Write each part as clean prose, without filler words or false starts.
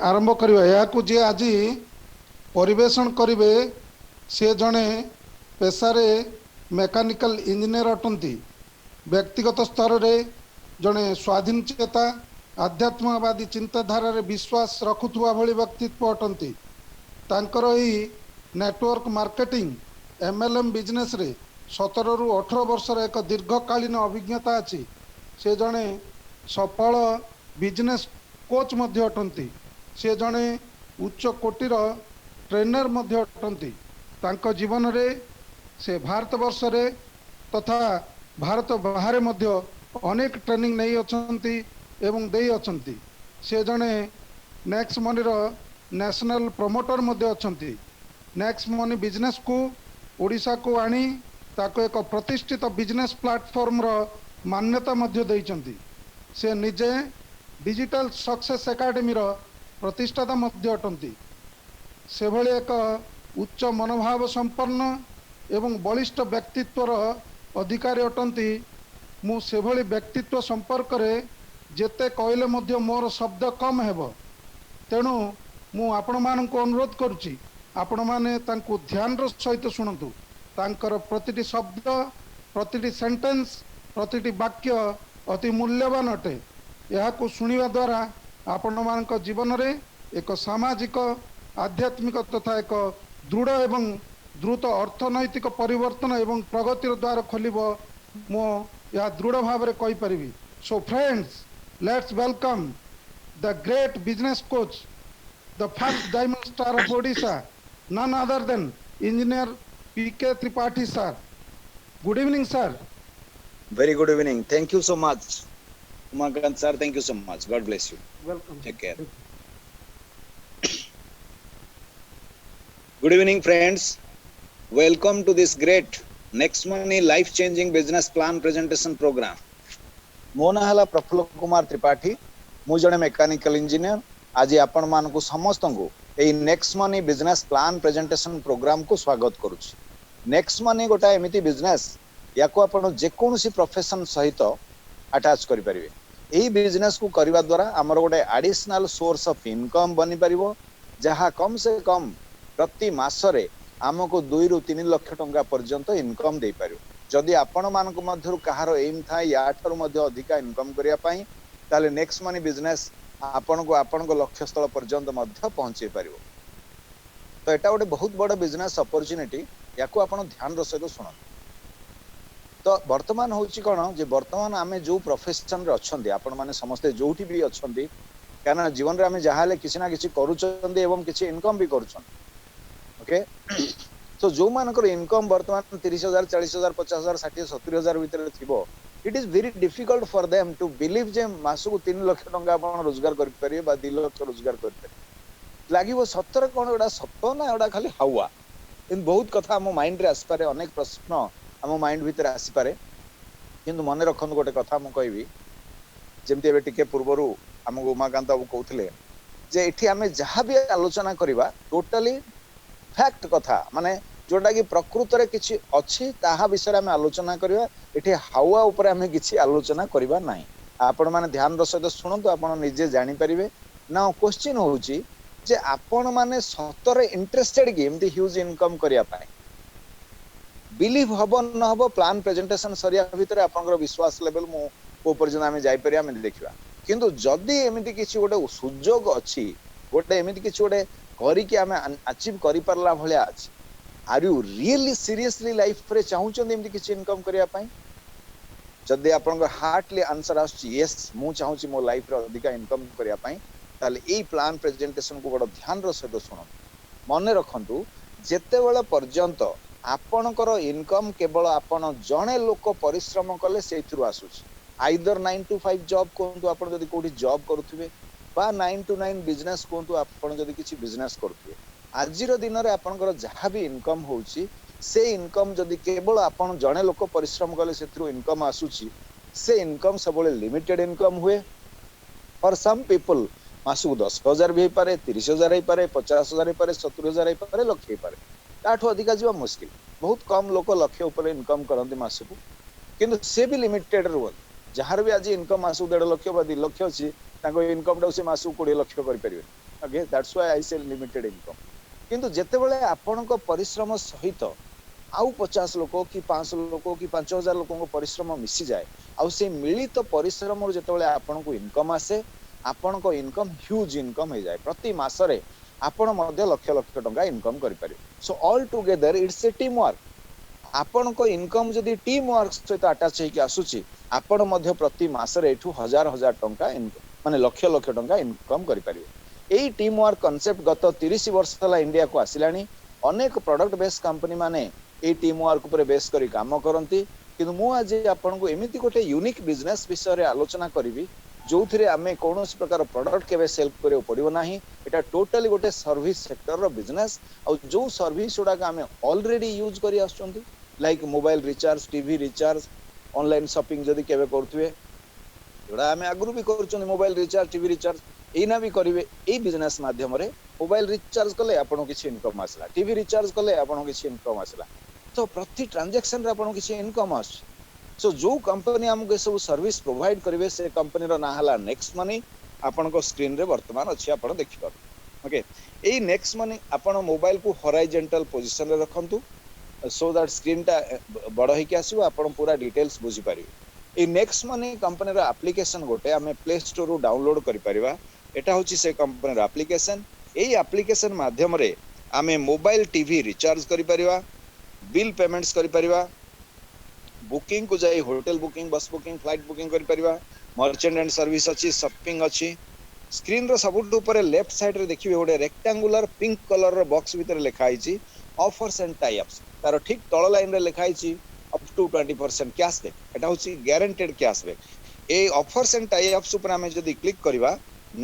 आरंभ करिबा याकु जे आज परिवेषण करिवे से जणे पेशारे मेकानिकल इंजीनियर अटंती। व्यक्तिगत स्तर रे जणे स्वाधीन चेता आध्यात्मवादी चिंताधारा रे विश्वास रखुथुवा भली व्यक्तित्व अटंती। तांकर एही नेटवर्क मार्केटिंग एमएलएम बिजनेस रे 17 रु 18 वर्ष एक दीर्घकालीन अभिज्ञता अछि। से जणे सफल बिजनेस कोच मध्य अटंती। से जणे उच्च कोटिर ट्रेनर मध्य अटंती। तांको जीवन रे से भारत वर्ष रे तथा भारत बाहर मध्य अनेक ट्रेनिंग नहीं अछंती एवं देई अछंती। से जणे नेक्स्ट मनी रो नेशनल प्रमोटर मध्य अछंती। नेक्स्ट मनी बिजनेस को ओडिशा को आनी ताको एक प्रतिष्ठित बिजनेस प्लेटफॉर्म रो मान्यता मध्य देइचंती। से निजे डिजिटल सक्सेस एकेडमी रो प्रतिष्ठाता मध्य अटंती। से भली एक उच्च मनोभाव संपन्न एवं बलिष्ठ व्यक्तित्वर अधिकारी अटंती। मु से भली व्यक्तित्व संपर्क रे जेते कहले मध्य मोर शब्द कम हेबो। तेणु मु आपण मानक अनुरोध करुची आपण माने तांको ध्यान रो सहित सुनतु। तांकर प्रतिटी शब्द प्रतिटी सेंटेंस प्रतिटी वाक्य अति मूल्यवान अटे। याकु सुनिवा द्वारा आपण मानक जीवन रे एक सामाजिक आध्यात्मिक तथा एक दृढ़ एवं द्रुत अर्थनैतिक परिवर्तन एवं प्रगतिर द्वार खोलिबो मो या दृढ़ भाव रे कहि परिबी। So friends, let's welcome the great business coach, the first diamond star of Odisha, none other than engineer PK Tripathi sir. Good evening sir. Very good evening. Thank you so much. Umakant sir, thank you so much. God bless you. Welcome. Take care. Good evening friends. Welcome to this great Next Money life changing business plan presentation program. मो ना हला प्रफुल्ल कुमार त्रिपाठी। मु जने mechanical engineer. आज आपण मानकु समस्त को एई next money business plan presentation program को स्वागत करूची। नेक्स्ट मनी गोटा एमिति बिजनेस याको आपण जे कोनोसी प्रोफेशन सहित अटैच करि परिबे। एई बिजनेस को करबा द्वारा हमर गोटे एडिशनल सोर्स ऑफ इनकम बनि परिबो, जहा कम से कम प्रति मासरे हमको 2 रु 3 लाख टंका पर्यंत इनकम दे पारिबो। जदि आपण मानक मध्यरु कहार एम था या ठर मध्य अधिक इनकम करिया पई ताले नेक्स्ट मनी बिजनेस आपण को लक्ष्य स्थल पर्यंत मध्य पहुंचे पारिबो। तो एटा गोटे बहुत बड़ बिजनेस अपॉर्चुनिटी। याको आपण ध्यान रो सहित सुन। तो वर्तमान होची कोन जे वर्तमान आमे जो प्रोफेशन रे अछंती आपण माने समस्त जोठी भी अछंती, कारण जीवन रे आमे जहाले किछि ना किछि करूचंदी एवं किछि इनकम भी करूचन। ओके, तो जो मानकर इनकम वर्तमान 30,000 40,000 50,000 60 70,000 भीतर थिबो, it is very difficult for them to believe जे मासु को 3 लाख टंका आपण रोजगार कर परिबे बा 2 लाख रोजगार कर परिबे। लागिवो सत्तर कोन एडा सत्य ना एडा खाली हावा। इन बहुत कथा हम माइंड रे आसी पारे, अनेक प्रश्न हम माइंड भीतर आसी पारे, किंतु मन रखन गोटे कथा हम कहबी। जेमति एबे टिके पूर्वरु हमको उमाकांत बाबू कहउथिले जे एठी हमें जहां भी आलोचना करिबा टोटली फैक्ट कथा, माने जोटा कि प्रकृत रे किछि अछि ताहा विषय में आलोचना करिबा। एठी हावा ऊपर हमें किछि आलोचना करिबा नाही। आपण माने ध्यान रो सहित सुनंतु, आपण निजे जानि परिबे ना। क्वेश्चन होउची जे आपण माने सतरे इंटरेस्टेड कि एमती ह्यूज इनकम करिया पाए। बिलीव हबो न हबो प्लान प्रेजेंटेशन सरिया भीतर आपनकर विश्वास लेवल मो को पर्यंत हमें जाई परिया हमें देखिबा। किंतु जदी एमिति किछि गोटे सुजोग अछि, गोटे एमिति किछि गोटे करी कि हमें अचीव करि परला भलिया अछि, are you really seriously life रे चाहूचंदी एमिति किछि इनकम करिया पाए? जदी आपनकर हार्टली आंसर आछि यस मु चाहूची मो लाइफ रे अधिक इनकम करिया पाए, ताले एई प्लान प्रेजेंटेशन को बड़ ध्यान रो सहित सुनो। मने रखंतु जेते बेले पर्यंत आपनकर इनकम केवल आपन जणे लोक परिश्रम कले सेथुरु आसुची। आइदर 9 to 5 जॉब कोंतु आपन जदी कोठी जॉब करूथिबे बा 9 to 9 बिजनेस कोंतु आपन जदी किछि बिजनेस करूथिबे, आजिरो दिन रे आपनकर जहा भी इनकम होउची से इनकम जदी केवल आपन जणे लोक परिश्रम कले सेथुरु इनकम आसुची, से इनकम सबले लिमिटेड इनकम हुए। फॉर सम पीपल मासु 10,000 भी पारे, 30,000 ही पारे, 50,000 ही पारे, 70,000 ही पारे, लाख ही पारे। ताठो अधिका जीवा मुश्किल। बहुत कम लोक लक्ष्य ऊपर इनकम करंती मासु को, किंतु से भी लिमिटेड रुहन। जहार भी आज इनकम मासु 1.5 लाख बा 2 लाख अछि, ताको इनकम डा से मासु 20 लाख करि परिबे। ओके दैट्स व्हाई आई से लिमिटेड इनकम किंतु जेतेबेले आपणक परिश्रम सहित आउ 50 लोक कि 500 लोक कि 5000 लोक परिश्रम मिसी जाए आउ से मिलित परिश्रम जेतेबेले आपणको इनकम आसे आपणको इनकम ह्यूज इनकम हो जाए प्रति मासरे आपण मध्य लक्ष लक्ष टंका इनकम करि पारे so all together it's a team work आपणको इनकम जदि टीम वर्क सहित अटैच होइके आसुची आपण मध्य प्रति मासरे एठू हजार हजार टंका माने लक्ष लक्ष टंका इनकम करि पारिबे एई टीम वर्क कांसेप्ट गत 30 वर्ष तला इंडिया को आसिलानी अनेक प्रोडक्ट बेस्ड कंपनी माने ए टीम वर्क ऊपर बेस करी काम करंती किंतु मु आज आपनको एमिति गोटे यूनिक बिजनेस विषय रे आलोचना करिवि जो थिरे आमे कोनोस प्रकार प्रोडक्ट केबे सेल करियो पड़िबो नाही एटा टोटली गोटे सर्विस सेक्टर रो बिजनेस और जो सर्विस उडा का आमे ऑलरेडी यूज करी आछंती like mobile recharge TV recharge online shopping जदी केबे करथुवे एडा आमे आगुरु भी करछन मोबाइल रिचार्ज टीवी रिचार्ज एना भी करिवे ए बिजनेस माध्यम रे मोबाइल रिचार्ज कले आपन किछि इनकम आसला टीवी रिचार्ज कले आपन किछि इनकम आसला तो प्रति ट्रांजैक्शन रे आपन किछि इनकम आस सो जो कंपनी हमके सब सर्विस प्रोवाइड करिवे से कंपनी रो ना हला नेक्स्ट मनी आपन को स्क्रीन रे वर्तमान अछि आपन देखि पार ओके ए नेक्स्ट मनी आपन मोबाइल को हॉरिजॉन्टल पोजीशन रे रखंतु सो दैट स्क्रीन टा बड़ होई के आसीबो आपन पूरा डिटेल्स बुझी पारिबे A next Money company row application गोटे हमें प्ले स्टोर रो डाउनलोड करि परिबा एटा होछि से कंपनी रो एप्लीकेशन एई एप्लीकेशन माध्यम रे हमें मोबाइल टीवी रिचार्ज करि परिबा बिल पेमेंट्स करि परिबा बुकिंग को जाई hotel booking bus booking flight booking करि परिबा मर्चेंट एंड सर्विस अछि शॉपिंग अछि स्क्रीन रो सबुट ऊपर लेफ्ट साइड रे देखिबे गोटे रेक्टेंगुलर पिंक कलर रो बॉक्स भीतर लिखा आइछि ऑफर्स एंड टाई अप्स तार ठीक तळ लाइन रे लिखा आइछि अप टू 20% कैशबैक एटा होछि गारंटेड कैशबैक ए ऑफर्स एंड टाई अप्स ऊपर हमें जदी क्लिक करबा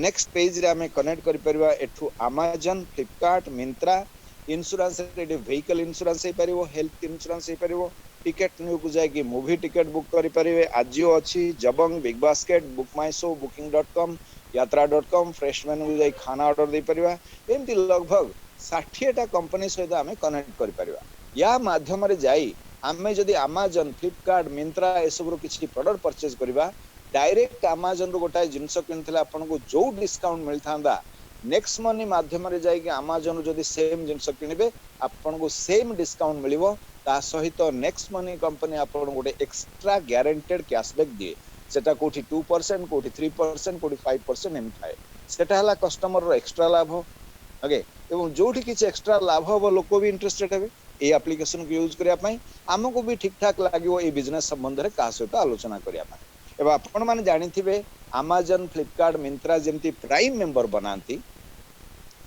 नेक्स्ट पेज रे हमें कनेक्ट करि परिबा एठू Amazon फ्लिपकार्ट मिंत्रा इंश्योरेंस रे व्हीकल इंश्योरेंस हे परिबो हेल्थ इंश्योरेंस हे परिबो टिकट न्यू को जाय कि मूवी टिकट बुक करि परिबे आजियो अछि Jabong BigBasket BookMyShow booking.com यात्रा.com फ्रेशमैन को जाय खाना ऑर्डर दे परिबा एमति लगभग 60 टा कंपनी सहित हमें कनेक्ट करि परिबा या माध्यम रे जाई हमें जदी Amazon फ्लिपकार्ट मिंत्रा ए सब रो किछि प्रोडक्ट परचेज करबा डायरेक्ट Amazon रो गोटा जिंस किनथिला आपन को जो डिस्काउंट मिलथांदा नेक्स्ट मनी माध्यम रे जाय कि Amazon जदी सेम जिंस किनबे आपन को सेम डिस्काउंट मिलिबो ता सहित नेक्स्ट मनी कंपनी आपन गोटे एक्स्ट्रा गारंटेड कैशबैक दिए सेटा कोठी 2% कोठी 3% कोठी 5% एम थाए सेटा हला कस्टमर रो एक्स्ट्रा लाभ ओके एवं जोठी किछि एक्स्ट्रा लाभ हो लोक भी इंटरेस्टेड हेबे ए एप्लीकेशन को यूज करिया पई हमको भी ठीक ठाक लागिवो ए बिजनेस संबंध रे का सहित आलोचना करिया पई एबा आपण माने जानिथिबे Amazon फ्लिपकार्ट मिंत्रा जेमति प्राइम मेंबर बनांती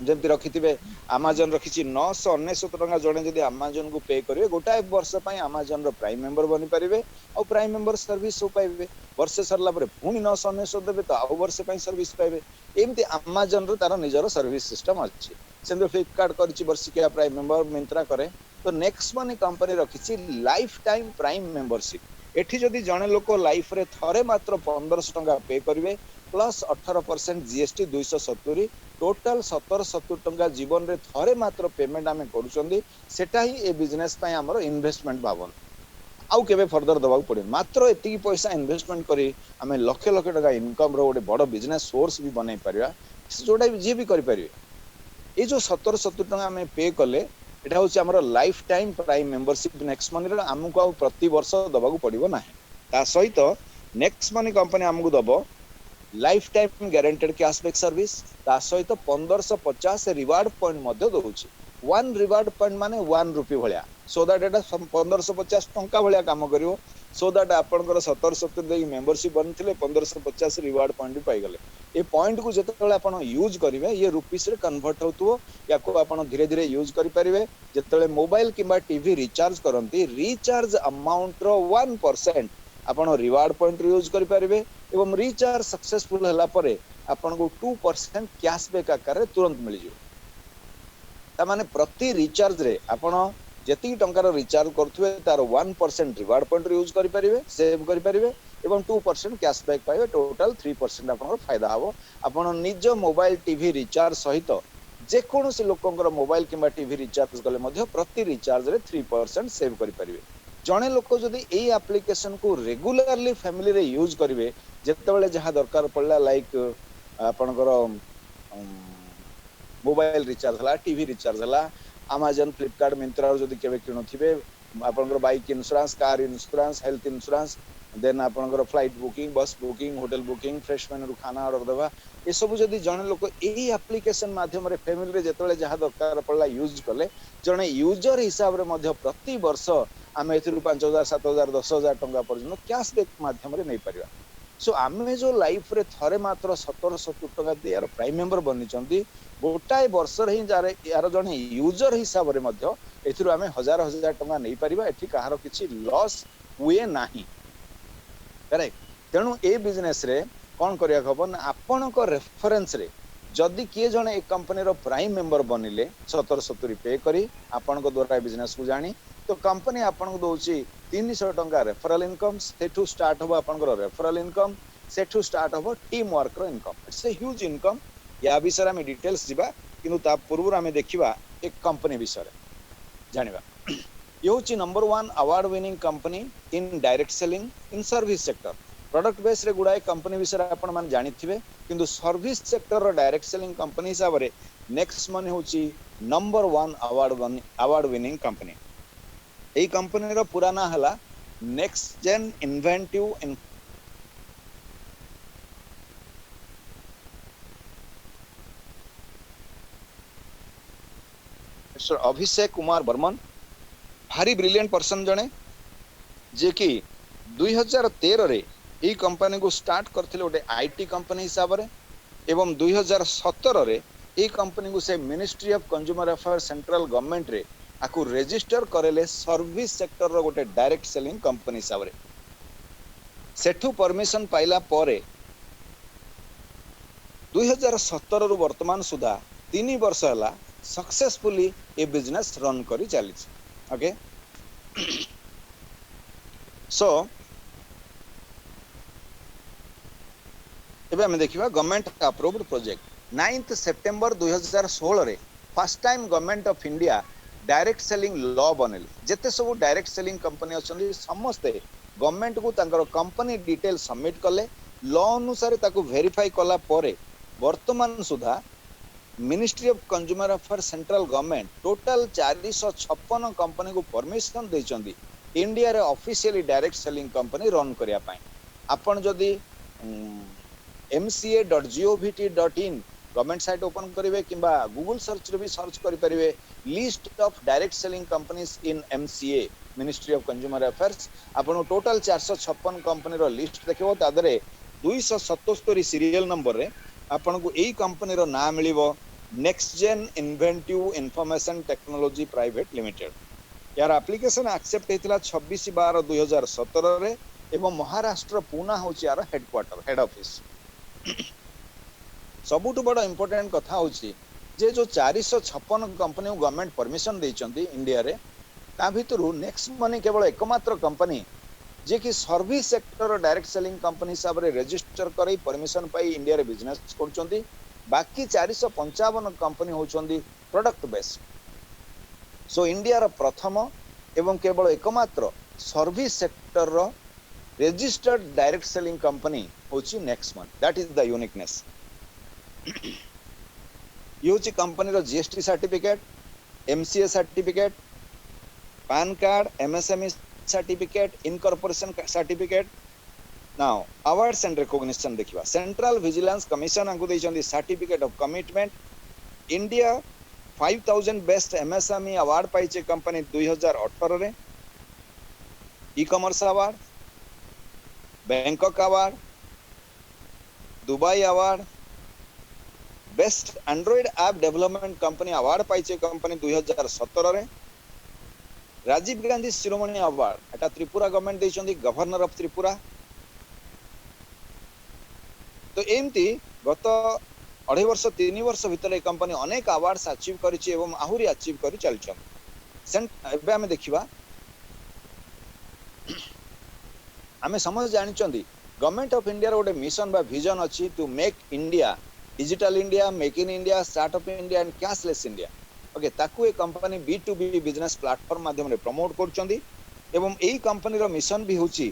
जेमति रखिथिबे Amazon रखिछि 999 टका जणे जदी Amazon को पे करिवे गोटाए वर्ष पई Amazon रो प्राइम मेंबर बनि परिबे और प्राइम मेंबर सर्विस हो पाइबे वर्ष सरला परे पुनी 999 देबे तो आ वर्ष पई सर्विस पाइबे एमति Amazon रो तार निजरो सर्विस सिस्टम अछि सेंदो फ्लिपकार्ट करछि वर्षिकिया प्राइम मेंबर मिंत्रा करे तो नेक्स्ट मनी कंपनी रखिछि लाइफ टाइम प्राइम मेंबरशिप एठी जदी जणे लोक लाइफ रे थरे मात्र 1500 टका पे करिवे प्लस 18% जीएसटी 270 टोटल 1770 टंका जीवन रे थरे मात्र पेमेंट आमे करूचंदी सेटा ही ए बिजनेस पय हमर इन्वेस्टमेंट भावन आउ केबे फर्दर दबाउ पड़े मात्र एतिकी पैसा इन्वेस्टमेंट करी आमे लक्ष लक्ष टका इनकम रो गोटे बड़ बिजनेस सोर्स भी बनाई परिया जोटा जे भी करि परिबे ए जो 1770 टंका आमे पे कले एटा होछि हमर lifetime prime membership Next Money रो हमको आ प्रति वर्ष दबाउ पड़िबो नाही ता सहित नेक्स्ट मनी कंपनी हमको दबो lifetime guaranteed cashback service ता सहित 1550 रिवार्ड पॉइंट मध्य दोउछि वन रिवार्ड पॉइंट माने 1 रुपी भलिया सो दैट एटा 1550 टंका भलिया काम करिवो सो दैट आपनकर 1770 दे मेंबरशिप बनथिले 1550 रिवार्ड पॉइंट भी पाई गले ए पॉइंट को जतले आपण यूज करिवे ये रुपीस रे कन्वर्ट होतुओ या को आपण धीरे धीरे यूज करि परिवे जतले मोबाइल किबा टीवी रिचार्ज करंती रिचार्ज अमाउंट रो 1% आपण रिवार्ड पॉइंट यूज करि परिवे एवं रिचार्ज सक्सेसफुल हला परे आपण को 2% कैशबैक आकार रे तुरंत मिल जिवो ता माने प्रति रिचार्ज रे आपण जति टंकार रिचार्ज करथुवे तार 1% रिवार्ड पॉइंट यूज करि परिवे सेव करि परिवे एवं 2% कैशबैक पाइबे टोटल 3% आपण फायदा हबो आपण निज मोबाइल टीवी रिचार्ज सहित जे कोनोसी लोकंकर मोबाइल किबा टीवी रिचार्ज कले मध्ये प्रति रिचार्ज रे 3% सेव करि परिवे जणे लोक जदि ए एप्लीकेशन को रेगुलरली फैमिली रे यूज करिवे जेतेबेले जहा दरकार पड़ला लाइक आपनकर मोबाइल रिचार्ज हला टीवी रिचार्ज हला Amazon Flipkart Myntra जदि केबे किनुथिबे आपनकर bike insurance car insurance health insurance then आपनकर flight booking bus booking hotel booking fresh menu खाना ऑर्डर देबा ए सब जदि जने लोक एही एप्लीकेशन माध्यम रे फैमिली रे जेतले जहा दरकार पड़ला यूज कले जने यूजर हिसाब रे मध्य प्रति वर्ष आमे एथिरु 5000 7000 10000 टंका पर्यंत कैशबैक माध्यम रे नै परिबा सो आमे जो लाइफ रे थरे मात्र 1770 टंका दे यार प्राइम मेंबर बनि चंदी गोटाए वर्ष रे जारे यार जने यूजर हिसाब रे मध्य एथिरु आमे हजार हजार टंका नै परिबा एठी कहारो किछि लॉस हुए नाही करेक्ट तेणु ए बिजनेस रे कोन करिया खबर आपन को रेफरेंस रे जदि किए जने एक कंपनी रो प्राइम मेंबर बनिले 1770 पे करी आपन को द्वारा बिजनेस को जानी तो कंपनी आपन को दोची 300 टंका रेफरल इनकम सेठू स्टार्ट हो आपन को रेफरल इनकम सेठू स्टार्ट हो टीम वर्क रो income it's a huge income या विषय में डिटेल्स दिबा किंतु ता पूर्व में देखिबा एक कंपनी विषय जानिबा ये होची number 1 award winning company in direct selling in service sector product base रे गुडाए कंपनी विषय आपण मान जानिथिबे किंतु सर्विस सेक्टर रो डायरेक्ट सेलिंग कंपनी हिसाब रे नेक्स्ट मन होची नंबर 1 अवार्ड विनिंग कंपनी एई कंपनी रो पूरा ना हला नेक्स्ट जेन इन्वेंटिव इन मिस्टर अभिषेक कुमार बर्मन भारी ब्रिलियंट पर्सन जने जे कि 2013 रे ई कंपनी को स्टार्ट करथिले ओटे आईटी कंपनी हिसाब रे एवं 2017 रे ई कंपनी को से ministry of Consumer Affair central government रे आकु रजिस्टर करेले सर्विस सेक्टर रो गोटे डायरेक्ट सेलिंग कंपनी हिसाब रे सेठू परमिशन पाइला परे 2017 रु वर्तमान सुधा 3 वर्ष हला सक्सेसफुली ए बिजनेस रन करी चली ओके सो एबे हम देखिबा government approved project 9th September 2016 रे first time government of India direct selling law बनेल जेते सब डायरेक्ट सेलिंग कंपनी अछन समस्ते गवर्नमेंट को तांकर कंपनी डिटेल सबमिट कले लॉ अनुसार ताको वेरीफाई कला परे वर्तमान सुधा Ministry of Consumer Affair central government total 456 company को परमिशन देचंदी इंडिया रे officially direct selling company run करिया पाए आपण जदी mca.govt.in गवर्नमेंट साइट ओपन करिवे किंबा गूगल सर्च रे भी सर्च करि परिवे list of direct selling companies in MCA Ministry of Consumer Affairs आपण टोटल 456 कंपनी रो लिस्ट देखिबो तादरे 277 सीरियल नंबर रे आपण को एई कंपनी रो नाम मिलिबो Next Gen Inventive Information Technology Private Limited यार एप्लीकेशन एक्सेप्ट हेतिला 26/12/2017 रे एवं महाराष्ट्र पुना होची यार हेडक्वार्टर हेड ऑफिस सबुठु बड़ इंपोर्टेंट कथा होची जे जो 456 कंपनी गवर्नमेंट परमिशन देचंदी इंडिया रे ता भितरु नेक्स्ट मनी केवल एकमात्र कंपनी जे कि service sector direct selling company हिसाब रे रजिस्टर करै परमिशन पाई इंडिया रे बिजनेस करचंदी बाकी 455 कंपनी होचंदी प्रोडक्ट बेस सो इंडिया रो प्रथम एवं केवल एकमात्र सर्विस सेक्टर रो रजिस्टर्ड डायरेक्ट सेलिंग कंपनी होची next month that is the uniqueness ये होची कंपनी रो GST certificate MCA certificate PAN card MSME certificate incorporation certificate now awards and recognition देखिबा सेंट्रल विजिलेंस कमिशन अंकु देचंदी certificate of commitment India 5000 best MSME award पाइचे company 2018 रे e commerce award Bangkok award Dubai award best Android app development company award पाइचे company 2017 रे Rajiv Gandhi Shiromani award एटा Tripura government देचंदी governor of Tripura तो एमती गत 2.5 वर्ष 3 वर्ष भीतर ए कंपनी अनेक अवार्ड्स अचीव करिछि एवं आहुरी अचीव करि चलछन सेंट एबे हमें देखिबा हमें समझ जानिचंदी गवर्नमेंट ऑफ इंडिया रो गोटे मिशन बा विजन अछि to make India digital India make in India startup India and cashless India okay ताकू ए कंपनी B2B बिजनेस प्लेटफॉर्म माध्यम रे प्रमोट करचंदी एवं एई कंपनी रो मिशन भी होची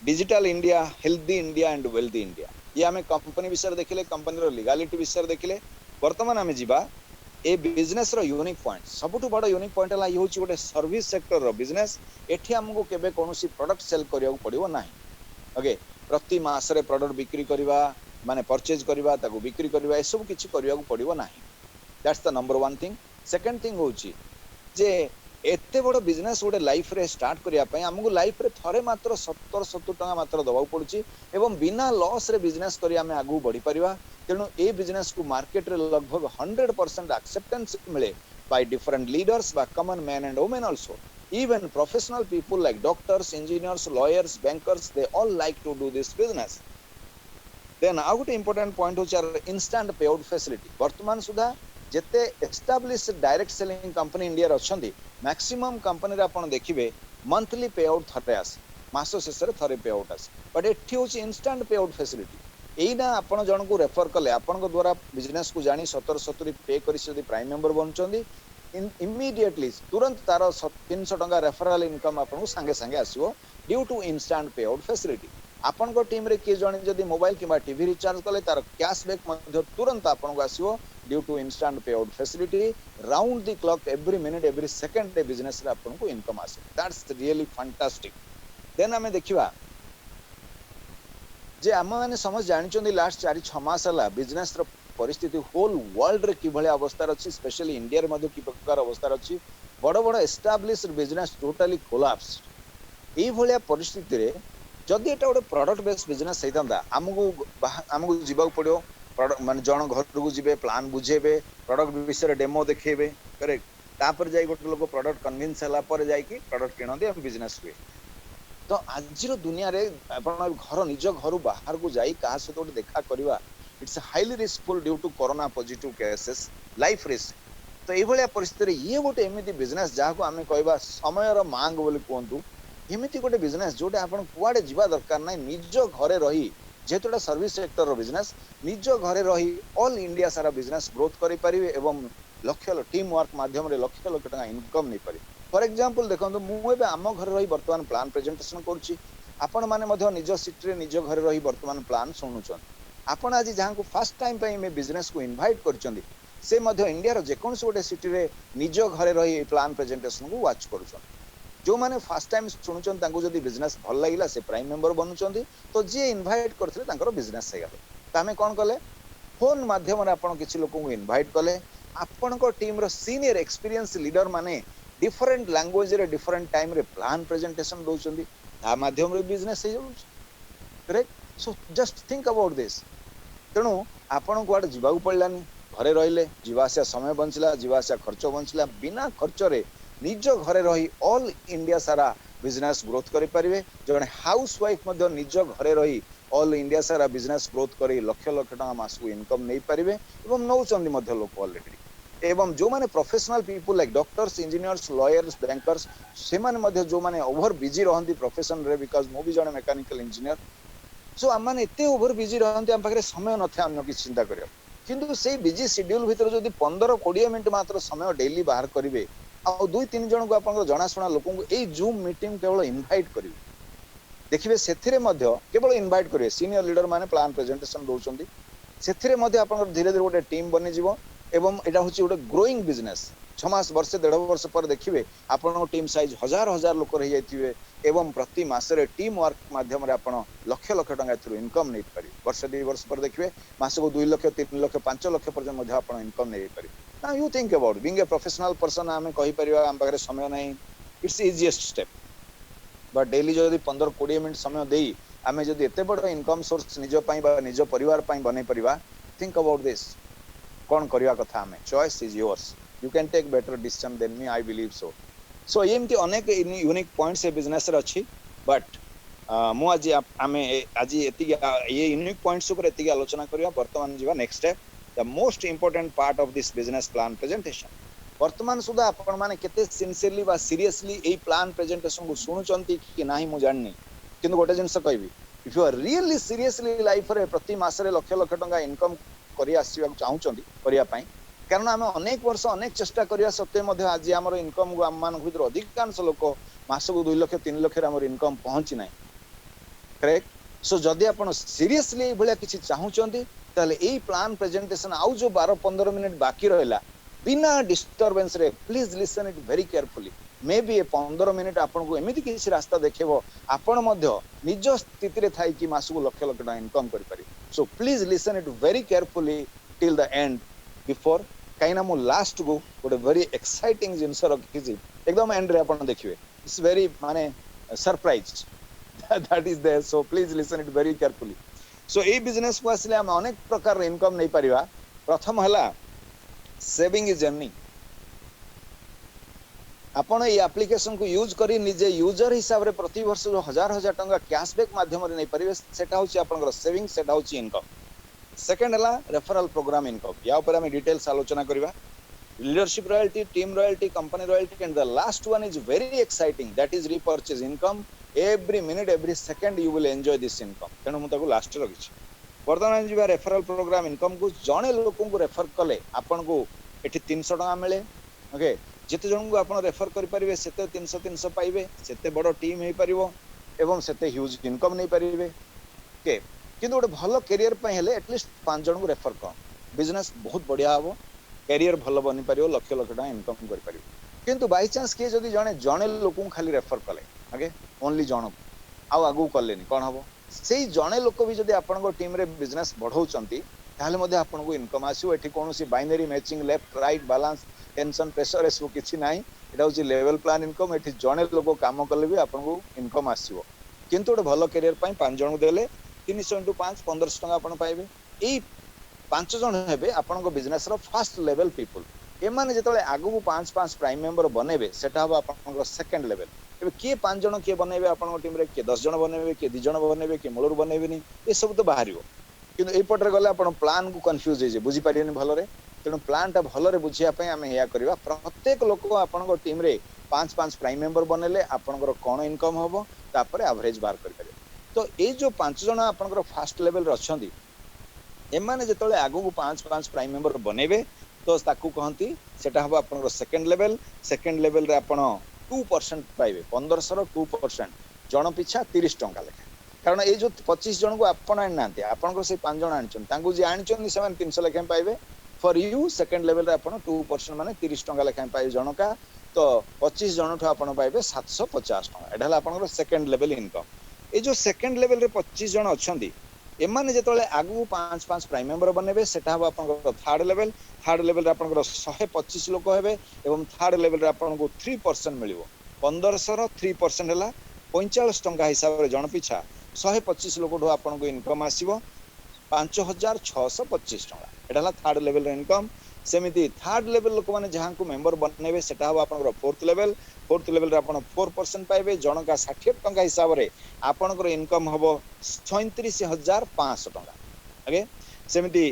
digital India healthy India and wealthy India ये हमें कंपनी विषय देखिले कंपनी रो लीगलिटी विषय देखिले वर्तमान हमें जीवा ए बिजनेस रो यूनिक पॉइंट सबुठु बड़ यूनिक पॉइंट है ये होची गोटे सर्विस सेक्टर रो बिजनेस एठी हमको केबे कोनोसी प्रोडक्ट सेल करिया पड़िबो नाही ओके प्रति मास रे प्रोडक्ट बिक्री करबा माने परचेज करबा ताको बिक्री करबा ए सब किछि करिया पड़िबो नाही that's the number one thing second thing होची जे एते बड़ बिजनेस गोटे लाइफ रे स्टार्ट करिया पय हमको लाइफ रे थरे मात्र 70 टका मात्र दबाउ पड़ुची एवं बिना लॉस रे बिजनेस करी हमें आगु बढ़ी परिबा तेणु ए बिजनेस को मार्केट रे लगभग 100% एक्सेप्टेंस मिले बाय डिफरेंट लीडर्स बा common man and women also even professional people like doctors engineers lawyers bankers they all like to do this business then out gote important point hochar instant payout facility वर्तमान सुधा जेते established direct selling company India रे अछंदी maximum company रे आपण देखिबे monthly पे out थरे आस मासो शेष रे थरे पे आउट आस बट एठी होची इंस्टेंट पे आउट फैसिलिटी एइना आपण जण को रेफर कले आपण को द्वारा बिजनेस को जानी 70 पे करी जदी प्राइम मेंबर बनचंदी इमीडिएटली तुरंत तार 300 टका रेफरल इनकम आपण को संगे संगे आसीबो ड्यू टू इंस्टेंट पे आउट फैसिलिटी आपण को टीम रे के जण जदी मोबाइल किबा टीवी रिचार्ज कले तार कैशबैक मध्ये तुरंत आपण को आसीबो ड्यू टू इंस्टेंट पे out facility round the clock every minute every second day business रे आपण को इनकम आसे दैट्स रियली फैंटास्टिक देन हमें देखिबा जे हम माने समझ जानिचोंदी लास्ट 4-6 मास हला बिजनेस रो परिस्थिति होल वर्ल्ड रे कि भले अवस्था अछि स्पेशली इंडिया रे मध्ये कि प्रकार अवस्था अछि बड़ बड़ एस्टैब्लिश्ड बिजनेस टोटली कोलैप्स ए भले परिस्थिति रे जदि एटा गोटे प्रोडक्ट बेस्ड बिजनेस सहितंदा हमको जीवा पड़ो प्रोडक्ट माने जण घर को जीवे प्लान बुझेबे प्रोडक्ट विषय डेमो देखेबे करेक्ट तापर जाई गोटे लोक प्रोडक्ट कन्विंस हला पर जाई कि प्रोडक्ट किनंदे हम बिजनेस हुए तो आज दुनिया रे आपण घर निज घर बाहर को जाई का से तो देखा करवा it's highly riskful due to corona positive cases life risk तो ए भलिया परिस्थिति रे ये गोटे एमिति बिजनेस जहा को हमें कहबा समय रो मांग बोली कोंतु एमिति गोटे बिजनेस जोटे आपण कुआडे जीवा दरकार नै निज घरे रही जेतोटा सर्विस सेक्टर रो बिजनेस निज घरे रही ऑल इंडिया सारा बिजनेस ग्रोथ करि परिबे एवं लक्ष्य टीम वर्क माध्यम रे लक्ष लक्ष टका इनकम नै परिबे फॉर एग्जांपल देखंतु मु एबे आम घर रही वर्तमान प्लान प्रेजेंटेशन करछि आपण माने मध्ये निज सिटी रे निज घरे रही वर्तमान प्लान सुनुछन आपण आज जहां को फर्स्ट टाइम पई में बिजनेस को इनवाइट करछंदी से मध्ये इंडिया रो जे कोनस गोटे सिटी रे निज घरे रही प्लान प्रेजेंटेशन को वाच करूछन जो माने फर्स्ट टाइम सुनुछन तांको जदी बिजनेस भल लागिला से प्राइम मेंबर बनुछंदी तो जे इनवाइट करथिले तांकर बिजनेस हे गले त हमें कोन कले फोन माध्यम रे आपण किछि लोक को इनवाइट कले आपण को टीम रो सीनियर एक्सपीरियंस लीडर माने डिफरेंट लैंग्वेज रे डिफरेंट टाइम रे प्लान प्रेजेंटेशन दोचंदी ता माध्यम रे बिजनेस हे जाउछ correct so just think about this तेणु आपण कुआडे जीवाक पड़लानी घरे रहिले जीवासिया समय बंचला जीवासिया खर्च बंचला बिना खर्च रे निज घरे रही ऑल इंडिया सारा बिजनेस ग्रोथ करि परिबे जने हाउस वाइफ मध्ये निज घरे रही ऑल इंडिया सारा बिजनेस ग्रोथ करी लक्ष लक्ष टका मास को इनकम नै परिबे एवं नौचंदी मध्ये लोक ऑलरेडी एवं जो माने professional people like doctors engineers lawyers bankers से माने मध्ये जो माने ओवर बिजी रहंती प्रोफेशन रे बिकॉज़ मो भी जने मैकेनिकल इंजीनियर सो हम माने एते ओवर बिजी रहंती हम पाखरे समय न था अन्य कि चिंता करियो किंतु से बिजी शेड्यूल भीतर जदी 15-20 मिनिट मात्र समय डेली बाहर करिवे आ 2-3 जन को आपन जणा सुना लोकन को ए जूम मीटिंग केवल इनवाइट करिवे देखिबे सेथिरे मध्ये केवल इनवाइट करिवे सीनियर लीडर माने प्लान प्रेजेंटेशन दोचंदी सेथिरे मध्ये आपन धीरे धीरे गोटे टीम बनि जीवो एवं एटा होची गोटे ग्रोइंग बिजनेस 6 मास वर्ष 1.5 वर्ष पर देखिबे आपन टीम साइज हजार हजार लोक रहि जाइथिबे एवं प्रति मासरे टीम वर्क माध्यम रे आपण लक्ष लक्ष टका थ्रू इनकम नै पारि वर्ष 2 वर्ष पर देखिबे मास को 2 लाख 3 लाख 5 लाख पर्यंत मध्ये आपण इनकम नै पारि now you think about being a professional person हमें कहि परिबा हम पाखरे समय नै it's easiest step but daily जदी 15-20 मिनिट समय देई हमें जदी एते बड़ इनकम सोर्स निज पई बा निज परिवार पई बनै परिबा थिंक अबाउट दिस कोन करिया कथा हमें choice is yours you can take better decision than me I believe so एमती अनेक यूनिक पॉइंट्स ए बिजनेस रे अछि बट मु आज आमे आज एति ये यूनिक पॉइंट्स ऊपर एति आलोचना करिया वर्तमान जीवा next step the most important part of this business plan presentation वर्तमान सुधा आपण माने केते सिंसियरली बा सीरियसली ए प्लान प्रेजेंटेशन को सुनुचंती कि नाही मु जाननी किंतु गोटे जिंस कहबी if you are really seriously life रे प्रति मास रे लक्ष लक्ष टका इनकम करिया आसीबा चाहउचंदी करिया पई कारण आम अनेक वर्ष अनेक चेष्टा करिया सत्ते मध्ये आज हमर इनकम को हम मान भीतर अधिकांश लोक मास को 2 लाख 3 लाख रे हमर इनकम पहुंची नाही करेक्ट सो जदी आपण सीरियसली ए भलिया किछि चाहउचंदी ताले ए प्लान प्रेजेंटेशन आउ जो 12-15 मिनिट बाकी रहला बिना डिस्टर्बेंस रे please listen it very carefully may be 15 minute आपन को एमिति किसी रास्ता देखेबो आपण मध्य निज स्थिति रे थाई कि मासु लक्ष लक्ष टका इनकम करि पारि so please listen it very carefully till the end before काइना मु लास्ट को गोटे वेरी एक्साइटिंग जिंस रखिछि एकदम एंड रे आपण देखिबे इट्स वेरी माने surprise that is there so please listen it very carefully so A business को आसले हम अनेक प्रकार इनकम नै परिबा प्रथम हला सेविंग इज जर्नी आपण ए एप्लीकेशन को यूज करी निजे यूजर हिसाब रे प्रति वर्ष जो हजार हजार टंका कैशबैक माध्यम रे नै परिबे सेटा होची आपनकर सेविंग सेटा होची इनकम सेकंड हला रेफरल प्रोग्राम इनकम या ऊपर हम डिटेल्स आलोचना करबा leadership royalty team royalty company royalty and the last one is very exciting that is repurchase income every minute every second you will enjoy this income तेणु मु ताको last रखिछि वर्तमान जीवा रेफरल प्रोग्राम इनकम को जणे लोकन को रेफर कले आपन को एठी 300 टका मिले ओके जेते जण को आपन रेफर करि परिबे सेते 300 300 पाइबे सेते बडो टीम हे परिबो एवं सेते ह्यूज इनकम नै परिबे ओके किंतु गोटे भलो करियर पय हेले एटलीस्ट 5 जण को रेफर कर बिजनेस बहुत बढ़िया हबो करियर भलो बनि परिबो लक्ष लक्ष टका इनकम करि परिबो किंतु बाय चांस के जदी जणे जणे लोकन खाली रेफर कले ओके ओनली जण आउ आगु कलेनी कोन हबो सेही जणे लोक भी जदी आपन टीम रे बिजनेस बढ़ौचंती ताहले मध्ये आपन को इनकम आसीओ एठी कोनोसी binary matching left right balance tension pressure एसो किछि नाही एटा होची लेवल प्लान इनकम एठी जणे लोक काम करले भी आपन को इनकम आसीओ किंतु ओटे भलो करियर पय 5 जण देले 300 * 5 1500 टका आपन पाइबे एई 5 जण हेबे आपन को business row first level people एमाने जेतले आगु 5 प्राइम मेंबर बनेबे सेटा हबो आपन को सेकंड लेवल एबे के 5 जण के बनेबे आपन टीम रे के 10 जण बनेबे के 2 जण बनेबे के मूलर बनेबेनी ए सब तो बाहरियो किंतु ए पटरे गले आपन प्लान को कंफ्यूज हे जे बुझी पारियनी भलो रे तेणु प्लान टा भलो रे बुझिया पय हमें या करबा प्रत्येक लोक आपन को टीम रे 5 प्राइम मेंबर बनेले आपन को कोन इनकम हबो तापर एवरेज बार कर पारे तो ए जो 5 जण आपन को फर्स्ट लेवल रे अछंती एमाने जेतले आगु 5 प्राइम मेंबर बनेबे तो ताकू कहंती सेटा हबो आपन को सेकंड लेवल रे आपन 2% पाइबे 1500 रो 2% जण पिछा 30 टंका लेखा कारण ए जो 25 जण को आपन आनि नांते आपन को से 5 जण आनिचन तांगु जे आनिचन से 300 लेखा पाइबे फॉर यू सेकंड लेवल रे आपन 2% माने 30 टंका लेखा पाइबे जण का तो 25 जण ठो आपन पाइबे 750 टंका एडा हला आपन को सेकंड लेवल इनकम ए जो सेकंड लेवल रे 25 जण अछंती एमाने जेतले आगु 5 प्राइम मेंबर बनेबे सेटा हबो आपन को थर्ड लेवल रे आपन को 125 लोक हेबे एवं थर्ड लेवल रे आपन को 3% मिलिबो 1500 रो 3% हला 45 टंका हिसाब रे जण पिछा 125 लोक ठो आपन को इनकम आसीबो 5625 टंका एटा हला थर्ड लेवल रे इनकम सेमिति थर्ड लेवल लोक माने जहां को मेंबर बनेबे सेटा हबो आपन को फोर्थ लेवल रे आपन 4% पाइबे जण का 60 टंका हिसाब रे आपन को इनकम हबो 36500 टंका ओके सेमिति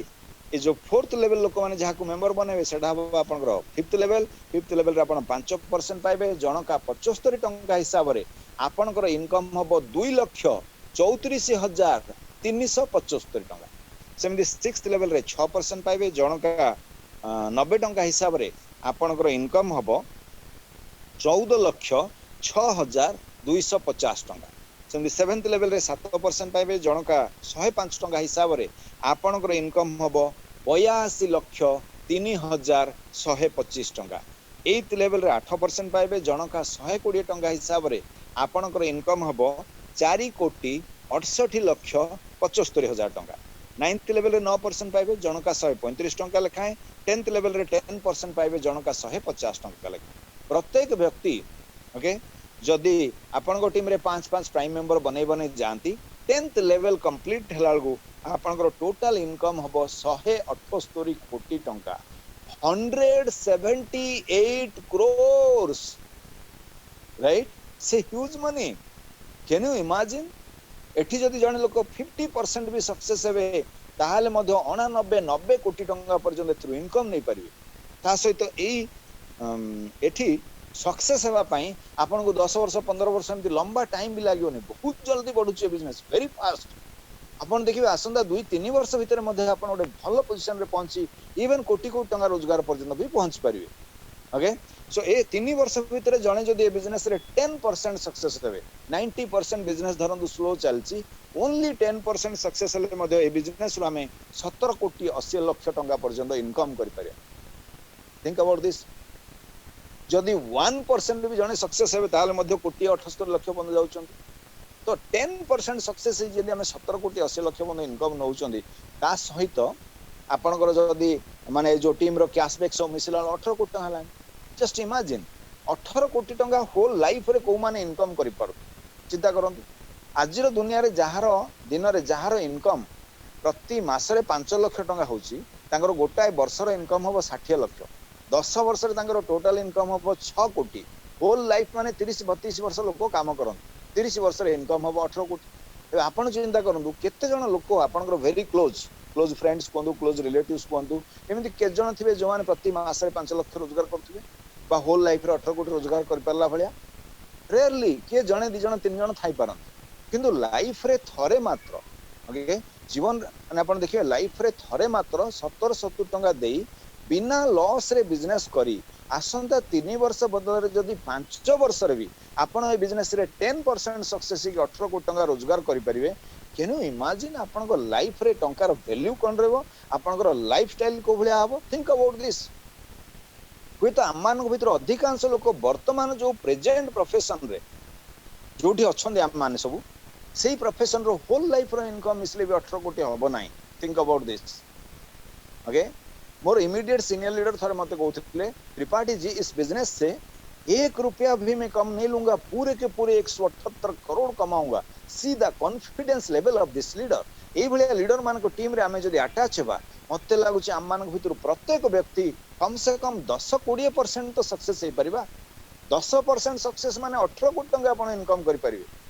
ए जो फोर्थ लेवल लोक माने जहां को मेंबर बनेबे सेटा हबो आपन को फिफ्थ लेवल रे आपन 5% पाइबे जण का 75 टंका हिसाब रे आपन को इनकम हबो 2,34,375 टंका सेमिति सिक्स्थ लेवल रे 6% पाइबे जण का 90 टंका हिसाब रे आपन को इनकम हबो 14,06,250 टंका सेमिति सेवेंथ लेवल रे 7% पाइबे जण का 105 टंका हिसाब रे आपन को इनकम हबो 82,03,125 टंका एथ लेवल रे 8% पाइबे जण का 120 टंका हिसाब रे आपन को इनकम हबो 4,68,75,000 टंका नाइन्थ लेवल रे 9% पाइबे जण का 135 टंका लेखाए टेंथ लेवल रे 10% पाइबे जण का 150 टंका लेखाए प्रत्येक व्यक्ति ओके जदी आपन को टीम रे 5 प्राइम मेंबर बने जानती 10th लेवल कंप्लीट हला को आपन को टोटल इनकम हबो 178 कोटी टंका 178 crores राइट से huge money can you imagine एठी जदी जण लोक 50% भी सक्सेस हेबे ताहाले मध्ये 89-90 कोटी टंका पर्यंत थ्रू इनकम नै परिबे ता सहित एई एठी सक्सेस हेबा पई आपन को 10 वर्ष 15 वर्ष एमती लंबा टाइम भी लागियोनी बहुत जल्दी बढ़ुचे बिजनेस वेरी फास्ट आपन देखिबे आसंदा 2-3 वर्ष भीतर मध्ये आपन ओडे भलो पोजीशन रे पहुंची इवन कोटी कोटी टंका रोजगार पर्यंत भी पहुंच परिबे ओके सो ए 3 वर्ष भीतर जणे जदी ए बिजनेस रे 10% सक्सेस हेबे 90% बिजनेस धरंदु स्लो चलची ओनली 10% सक्सेस हेले मध्ये ए बिजनेस रो हमें 17 कोटी 80 लाख टंका पर्यंत इनकम करि पारे थिंक अबाउट दिस जदि 1% भी जने सक्सेस हेबे ताले मध्य कोटी 78 लाख बंद जाउछंती तो 10% सक्सेस जदि हम 17 कोटी 80 लाख बंद इनकम नउछंती ता सहित आपनकर जदि माने जो टीम रो कैशबैक सब मिसिला 18 कोटी टका हलानी जस्ट इमेजिन 18 कोटी टका होल लाइफ रे को माने इनकम करि पारु चिंता करंतु आजिर दुनिया रे जहार दिन रे जहार इनकम प्रति मासरे 5 लाख टका होची तांगर गोटाए वर्षर इनकम हबो 60 लाख 10 वर्ष रे तांगर टोटल इनकम हबो 6 कोटी होल लाइफ माने 30 32 वर्ष लोक काम करन 30 वर्ष रे इनकम हबो 18 कोटी आपण चिंता करंतु केते जण लोक आपनकर वेरी क्लोज फ्रेंड्स कोंदु क्लोज रिलेटिव्स कोंदु एमिति के जण थिबे जो माने प्रति मासरे 5 लाख रोजगार करथिबे बा होल लाइफ रे 18 कोटी रोजगार कर परला भलिया रेयरली के जणे दि जण तीन जण थाई पारन किंतु लाइफ रे थरे मात्र ओके जीवन माने आपण देखिए लाइफ रे थरे मात्र 70-70 टका देई बिना लॉस रे बिजनेस करी आसंता 3 वर्ष बदल जदि 5 वर्ष रे भी आपण ए बिजनेस रे 10% सक्सेस की 18 कोटी टका रोजगार करि परिबे कैन यू इमेजिन आपण को लाइफ रे टंका रो वैल्यू कोन रहबो आपण को लाइफ स्टाइल को भलिया हबो थिंक अबाउट दिस हुई तो आम भीतर अधिकांश लोक वर्तमान जो प्रेजेंट प्रोफेशन रे जोठी अच्छे आम मैंने सब से प्रोफेशन रो होल लाइफ रो इनकम मिसले भी 18 कोटी हम ना think about this okay more immediate senior leader थोड़े मत कहते त्रिपाठी जी इस बिजनेस से 1 रुपया भी मैं कम नहीं लूंगा पूरे के पूरे 178 करोड़ कमाऊंगा see the confidence level of this leader ये भाया लीडर मान टीम रे आमे जदि अटैच हेबा मते लागुच आम मान भीतर प्रत्येक व्यक्ति कम से कम 10-20% तो सक्सेस हो परिबा 10% सक्सेस माने 18 कोटी टंका आपण इनकम करि परिबे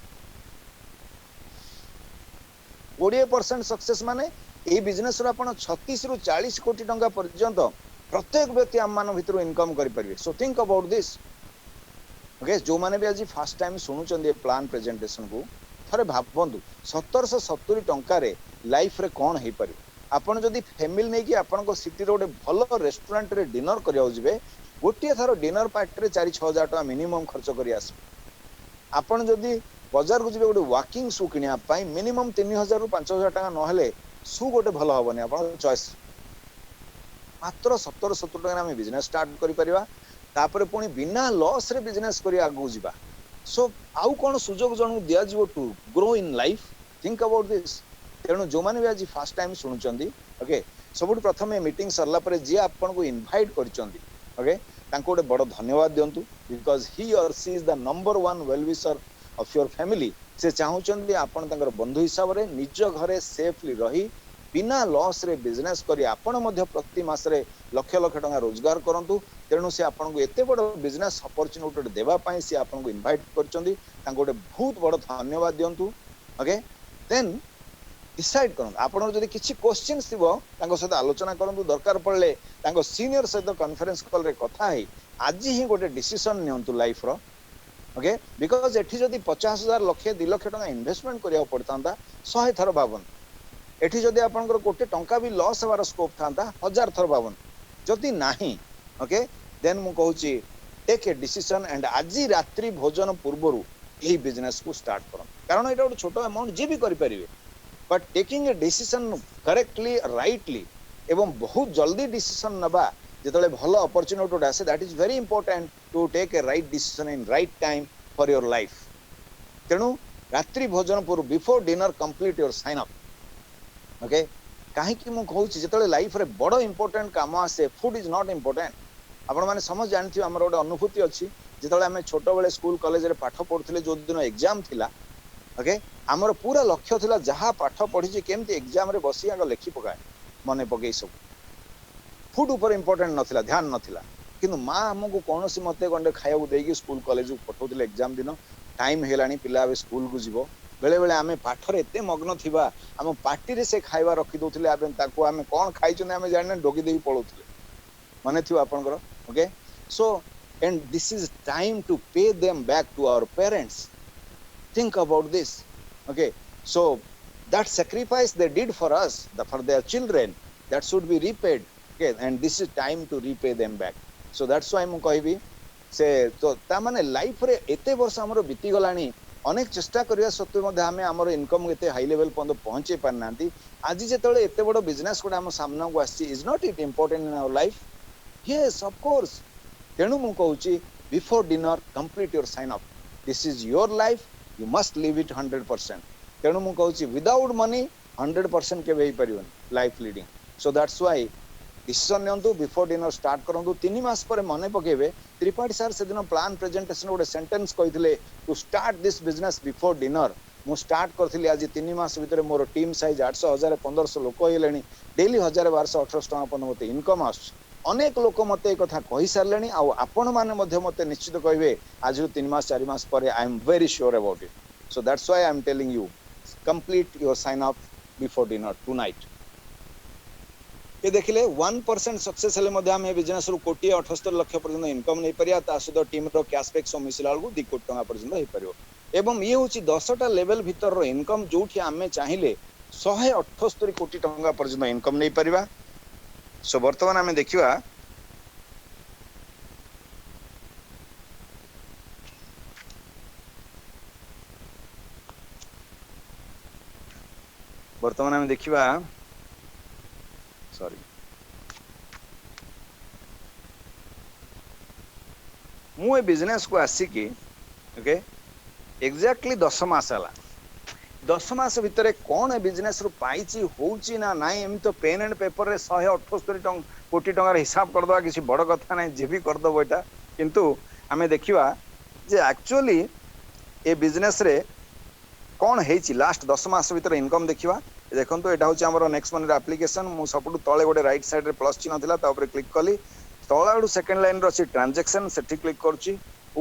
20% सक्सेस माने ए बिजनेस रो आपण 36 रु 40 कोटी टंका पर्यंत प्रत्येक व्यक्ति आम मान भीतर इनकम करि परिबे so think about this okay जो माने भी आज फर्स्ट टाइम सुनु चंदी प्लान प्रेजेंटेशन को थरे भाबंतु 1770 टंका रे लाइफ रे कोन हे परिबे आपण जदि फैमिली नै कि आपण को सिटी रो भलो रेस्टोरेंट रे डिनर करिया जिवे गोटे थरो डिनर पार्टी रे 4-6 हजार टका मिनिमम खर्च करि आस आपण जदि बाजार को जिवे गोटे वॉकिंग शू किनिया पाई मिनिमम 3000 रु 5000 टका न हेले शू गोटे भलो हबनी आपण चॉइस मात्र 1770 टका हम बिजनेस स्टार्ट करि परिबा तापर पुनी बिना लॉस रे बिजनेस करि आगु जिबा सो आउ कोन सुजोग जणु दिया जिवो to grow in life think about this तेणु जो माने भी आज फर्स्ट टाइम सुनुचंदी ओके सबुठ प्रथम मीटिंग सरला परे जे आपन को इनवाइट करचंदी ओके तांको गोटे बड़ धन्यवाद दियंतु because he or she is the number 1 well wisher of your family से चाहूचंदी आपन तांकर बंधु हिसाब रे निज घरे सेफली रही बिना लॉस रे बिजनेस करी आपण मध्य प्रति मास रे लाख लाख टका रोजगार करंतु तेणु से आपन को एते बड़ बिजनेस अपॉर्चुनिटी देबा पई से आपन को इनवाइट करचंदी तांको गोटे बहुत बड़ धन्यवाद दियंतु ओके देन डिसाइड करन आपण जदि किछि क्वेश्चंस थिबो तांको सहित आलोचना करंतु दरकार पड़ले तांको सीनियर सहित कॉन्फ्रेंस कॉल रे कथा है आज ही गोटे डिसीजन नियंतु लाइफ रो ओके बिकॉज एठी जदि 50,000 लाख 2 लाख टका इन्वेस्टमेंट करिया पड़तांता 100 थर भाबन एठी जदि आपनकर कोटे टंका भी लॉस हवार स्कोप थांता 1000 थर भाबन जदि नाही ओके देन मु कहूची टेक ए डिसीजन एंड आज रात्रि भोजन पूर्वरु एही बिजनेस को स्टार्ट करन कारण एटा गोटे छोटो अमाउंट जे भी करि परिबे but taking a decision correctly rightly एवं बहुत जल्दी डिसीजन नबा जेतले भलो अपॉर्चुनिटी आसे that is very important to take a right decision in right time for your life तेणु रात्रि भोजन पूर्व before dinner complete your sign up okay काहे कि मु कहूची जेतले लाइफ रे बड़ इंपोर्टेंट काम आसे फूड इज नॉट इंपोर्टेंट आपण माने समझ जानथि हमर गोटे अनुभूति अछि जेतले हमें छोटो बेले स्कूल कॉलेज रे पाठ पढुथिले जो दिन एग्जाम थिला ओके हमर पूरा लक्ष्य थिला जहा पाठ पढी केमती एग्जाम रे बसी आग लेखि पकाए मने पगई सब फूड ऊपर इंपोर्टेंट नथिला ध्यान नथिला किंतु माँ हमको कौन सी मते गंडे खाया देगी स्कूल कॉलेज को पठाउथिले एग्जाम दिन टाइम हेलानी पिला अब स्कूल को जीवो बेले बेले आमे पाठरे एते मग्न थिबा हम पार्टी रे से खाइबा रखि दोथिले आबे ताको आमे कोन खाइछने आमे जाने डोगी देई पळौथिले माने थिबा आपनकर okay so and this is time to pay them back to our parents think about this okay so that sacrifice they did for us for their children that should be repaid okay and this is time to repay them back so that's why mu kahibi se to ta mane life re ete वर्ष हमरो बीती गलानी अनेक चेष्टा करिया सत्वे मध्ये हमें हमरो income एते हाई लेवल पन पहुंचे पारनांती आज जेतले एते बड़ बिजनेस कोड हम सामना को आसी is not it important in our life Yes, of course. ତେଣୁ ମୁଁ କହୁଛି before dinner complete your sign up. This is your life, you must live it 100%. ତେଣୁ ମୁଁ କହୁଛି without money 100% କେବେ ହେଇପାରିବନି life leading. So that's why decision नियंतु before dinner start करंतु 3 मास पर मने पकेबे त्रिपाठी सर से दिन प्लान प्रेजेंटेशन गोटे सेंटेंस कहिथिले to start this business before dinner मु स्टार्ट करथिली आज 3 मास भीतर मोर टीम साइज 800 1000 1500 लोक हेलेनी डेली 1000 1200 1800 टका पर मते इनकम आस अनेक लोक मते ए कथा कहि सारलेनी आ आपण माने मध्य मते निश्चित कहिबे आज 3 मास 4 मास पर I am very sure about it so that's why I am telling you complete your sign up before dinner tonight ये देखिले 1% सक्सेस हेले मध्य हम बिजनेस रु कोटी 78 लाख पर्यंत इनकम नै परिया ता सहित टीम रो कैशबैक सो मिसला को 2 कोटी टका पर्यंत हे परियो एवं ये होची 10टा लेवल भीतर रो इनकम जोठी हमें चाहिए 178 कोटी टका पर्यंत इनकम नै परिबा सो वर्तमान हमें देखिवा वर्तमान हमें देखिवा सॉरी मु ए बिजनेस को आसिकी ओके एग्जैक्टली 10 मास हला 10 मास भितर कौन ए बिजनेस रु पाइची होउची ना नाइ एम तो पेन एंड पेपर रे 178 कोटी टंकार हिसाब कर दवा किसी बड़ कथा नै जे भी कर दबो एटा किंतु हमें देखिवा जे एक्चुअली ए बिजनेस रे कौन हेची लास्ट 10 मास भितर इनकम देखिवा देखंतु एटा होची हमर नेक्स्ट मनी एप्लीकेशन मु सबटु तळे गोटे राइट साइड रे प्लस चिन्ह थिला ता ऊपर क्लिक कली तळ आडू सेकंड लाइन रे अछि ट्रांजैक्शन सेठी क्लिक करछि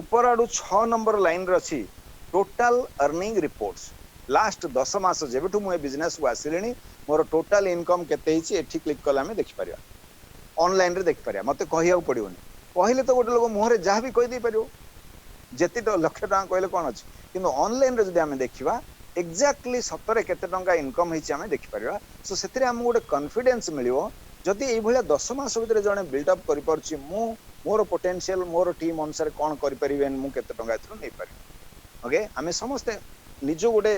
ऊपर आडू 6 नंबर लाइन रे अछि टोटल अर्निंग रिपोर्ट्स लास्ट 10 मास जेबेठु मु ए बिजनेस को आसिलेनी मोर टोटल इनकम केते हिची एठी क्लिक कला हमें देखि परिया ऑनलाइन रे देखि परिया मते कहिया पड़ियोनी कहले तो गोटे लोग मुहरे जहा भी कहि दे परियो जेति तो लक्ष टका कहले कोन अछि किंतु ऑनलाइन रे जदि हमें देखिबा एक्जाक्टली सतरे केते टंका इनकम हिची हमें देखि परिबा सो सेतरे हम गोटे कॉन्फिडेंस मिलियो जदि एई भलिया 10 मास भीतर जने बिल्ड अप करि परछि मु मोर पोटेंशियल मोर टीम अनुसार कोन करि परिबेन मु केते टंका एथरो नै पारि ओके हमें समस्त निजो गोटे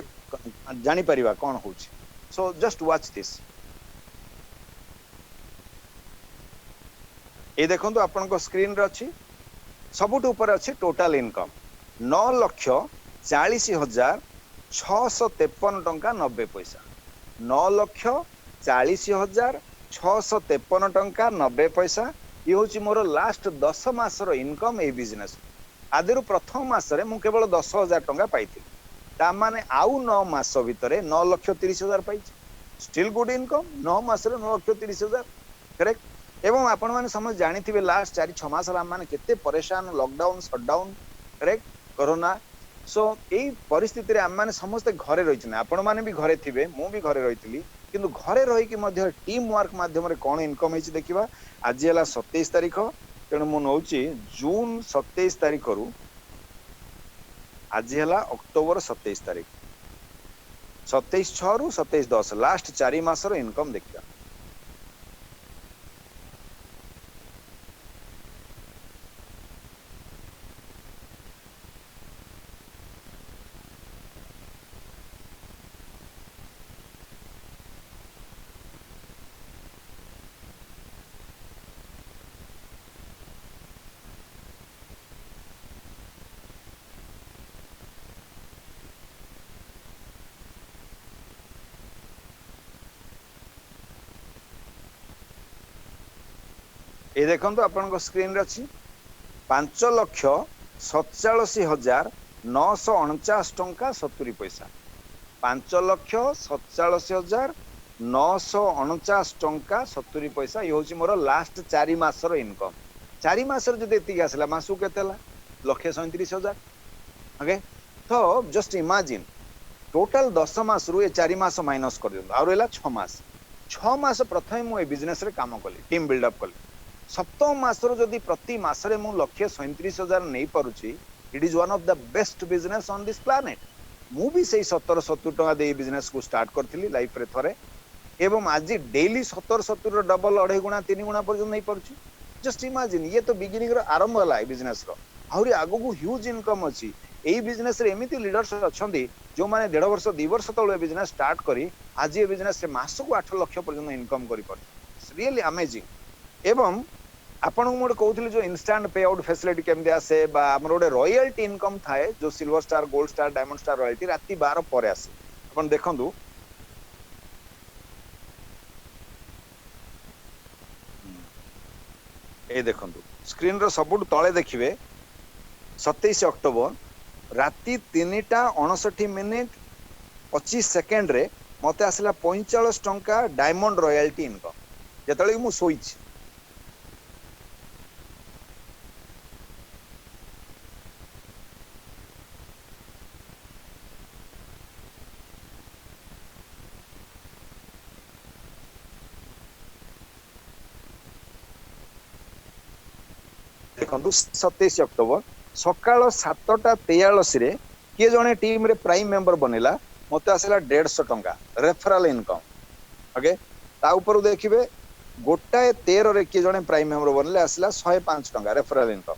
जानि परिबा कोन होछि सो जस्ट वॉच दिस ए देखंतु आपन को स्क्रीन रे अछि सबुट ऊपर अछि टोटल इनकम 9,40,653 टंका 90 पैसा 9,40,653 टंका 90 पैसा ये होची मोर लास्ट 10 मास रो इनकम ए बिजनेस आदिरु प्रथम मास रे मु केवल 10,000 टंका पाइथि ता माने आउ 9 मास भितरे 9,30,000 पाइछि स्टिल गुड इनकम 9 मास रे 9,30,000 करेक्ट एवं आपण माने समझ जानिथिबे लास्ट 4-6 मास हम माने केते परेशान lockdown shutdown correct corona so एई परिस्थिति रे हम माने समस्त घरे रहिछन आपण माने भी घरे थिबे मु भी घरे रहितली किंतु घरे रही कि मध्य टीम वर्क माध्यम रे कोन इनकम हिची देखिबा आज हला 27 तारिख तेणु मु नौची जून 27 तारिख रु आज हला अक्टोबर 27 तारिख 27/6 रु 27/10 लास्ट 4 मास रो इनकम देखिबा ये देखो आपण स्क्रीन अच्छी 5,47,949 टंका 70 पैसा 5,47,949 टंका 70 पैसा ये हूँ मोर लास्ट 4 मास इनकम 4 मास जो आसला मासू के 1,37,000 ओके तो जस्ट इमेजिन टोटल 10 मास रु 4 मास माइनस कर दियो आ रहा 6 मास 6 मास प्रथम मुझे बिजनेस रे काम कली टीम बिल्डअप कली सप्तम मासर जदि प्रति मासरे मु 1,37,000 नहीं पारुची it is one of the best business on this planet मु भी से 70-70 टका दे बिजनेस को स्टार्ट करथिली लाइफ रे थरे एवं आज डेली 70-70 डबल 2.5 गुणा 3 गुणा पर्यंत नहीं पारुची जस्ट इमेजिन ये तो बिगिनिंग रो आरंभ हला ए बिजनेस रो आउरी आगो को ह्यूज इनकम अछि एई बिजनेस रे एमिति लीडर्स अछंदी जो माने 1.5 वर्ष 2 वर्ष तळे बिजनेस स्टार्ट करी आज ये बिजनेस रे मास को 8 लाख पर्यंत इनकम करि पर इट्स रियली अमेजिंग एवं आपण को मोटे कहउथली जो इंस्टेंट पे आउट फैसिलिटी केमदे आसे बा हमर गोटे रॉयल्टी इनकम थाए जो silver star gold star diamond star royalty राती 12 पर आसे आपण देखंतु ए देखंतु स्क्रीन रो सबुट तळे देखिबे 27 अक्टोबर राती 3:59 मिनिट 25 सेकेंड रे मते आसला 45 टंका डायमंड रॉयल्टी इनकम जेतले मु सोइछ देखंतु 27 अक्टोबर सकाळ 7:43 रे के जने टीम रे प्राइम मेंबर बनेला मते आसला 150 टंका रेफरल इनकम ओके ता ऊपर देखिबे गोटाए 13 रे के जने प्राइम मेंबर बनले आसला 105 टंका रेफरल इनकम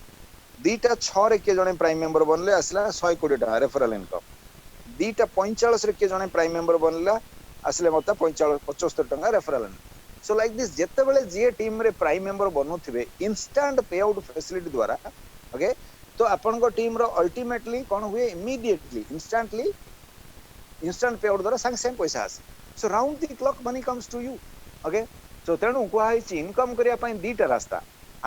दीटा 6 रे के जने प्राइम मेंबर बनले आसला 120 टंका रेफरल इनकम दीटा 45 रे के जने प्राइम मेंबर बनला आसले मते 75 टंका referral income so like this जेते बेले जे टीम रे प्राइम मेंबर बनुथिबे इंस्टेंट पे आउट फैसिलिटी द्वारा ओके तो आपन को टीम रो अल्टीमेटली कोन हुए इमीडिएटली इंस्टेंटली इंस्टेंट पे आउट द्वारा संग संग पैसा आसे so round the clock money comes to you okay so तेणु कुआ इनकम करिया पई दीटा रास्ता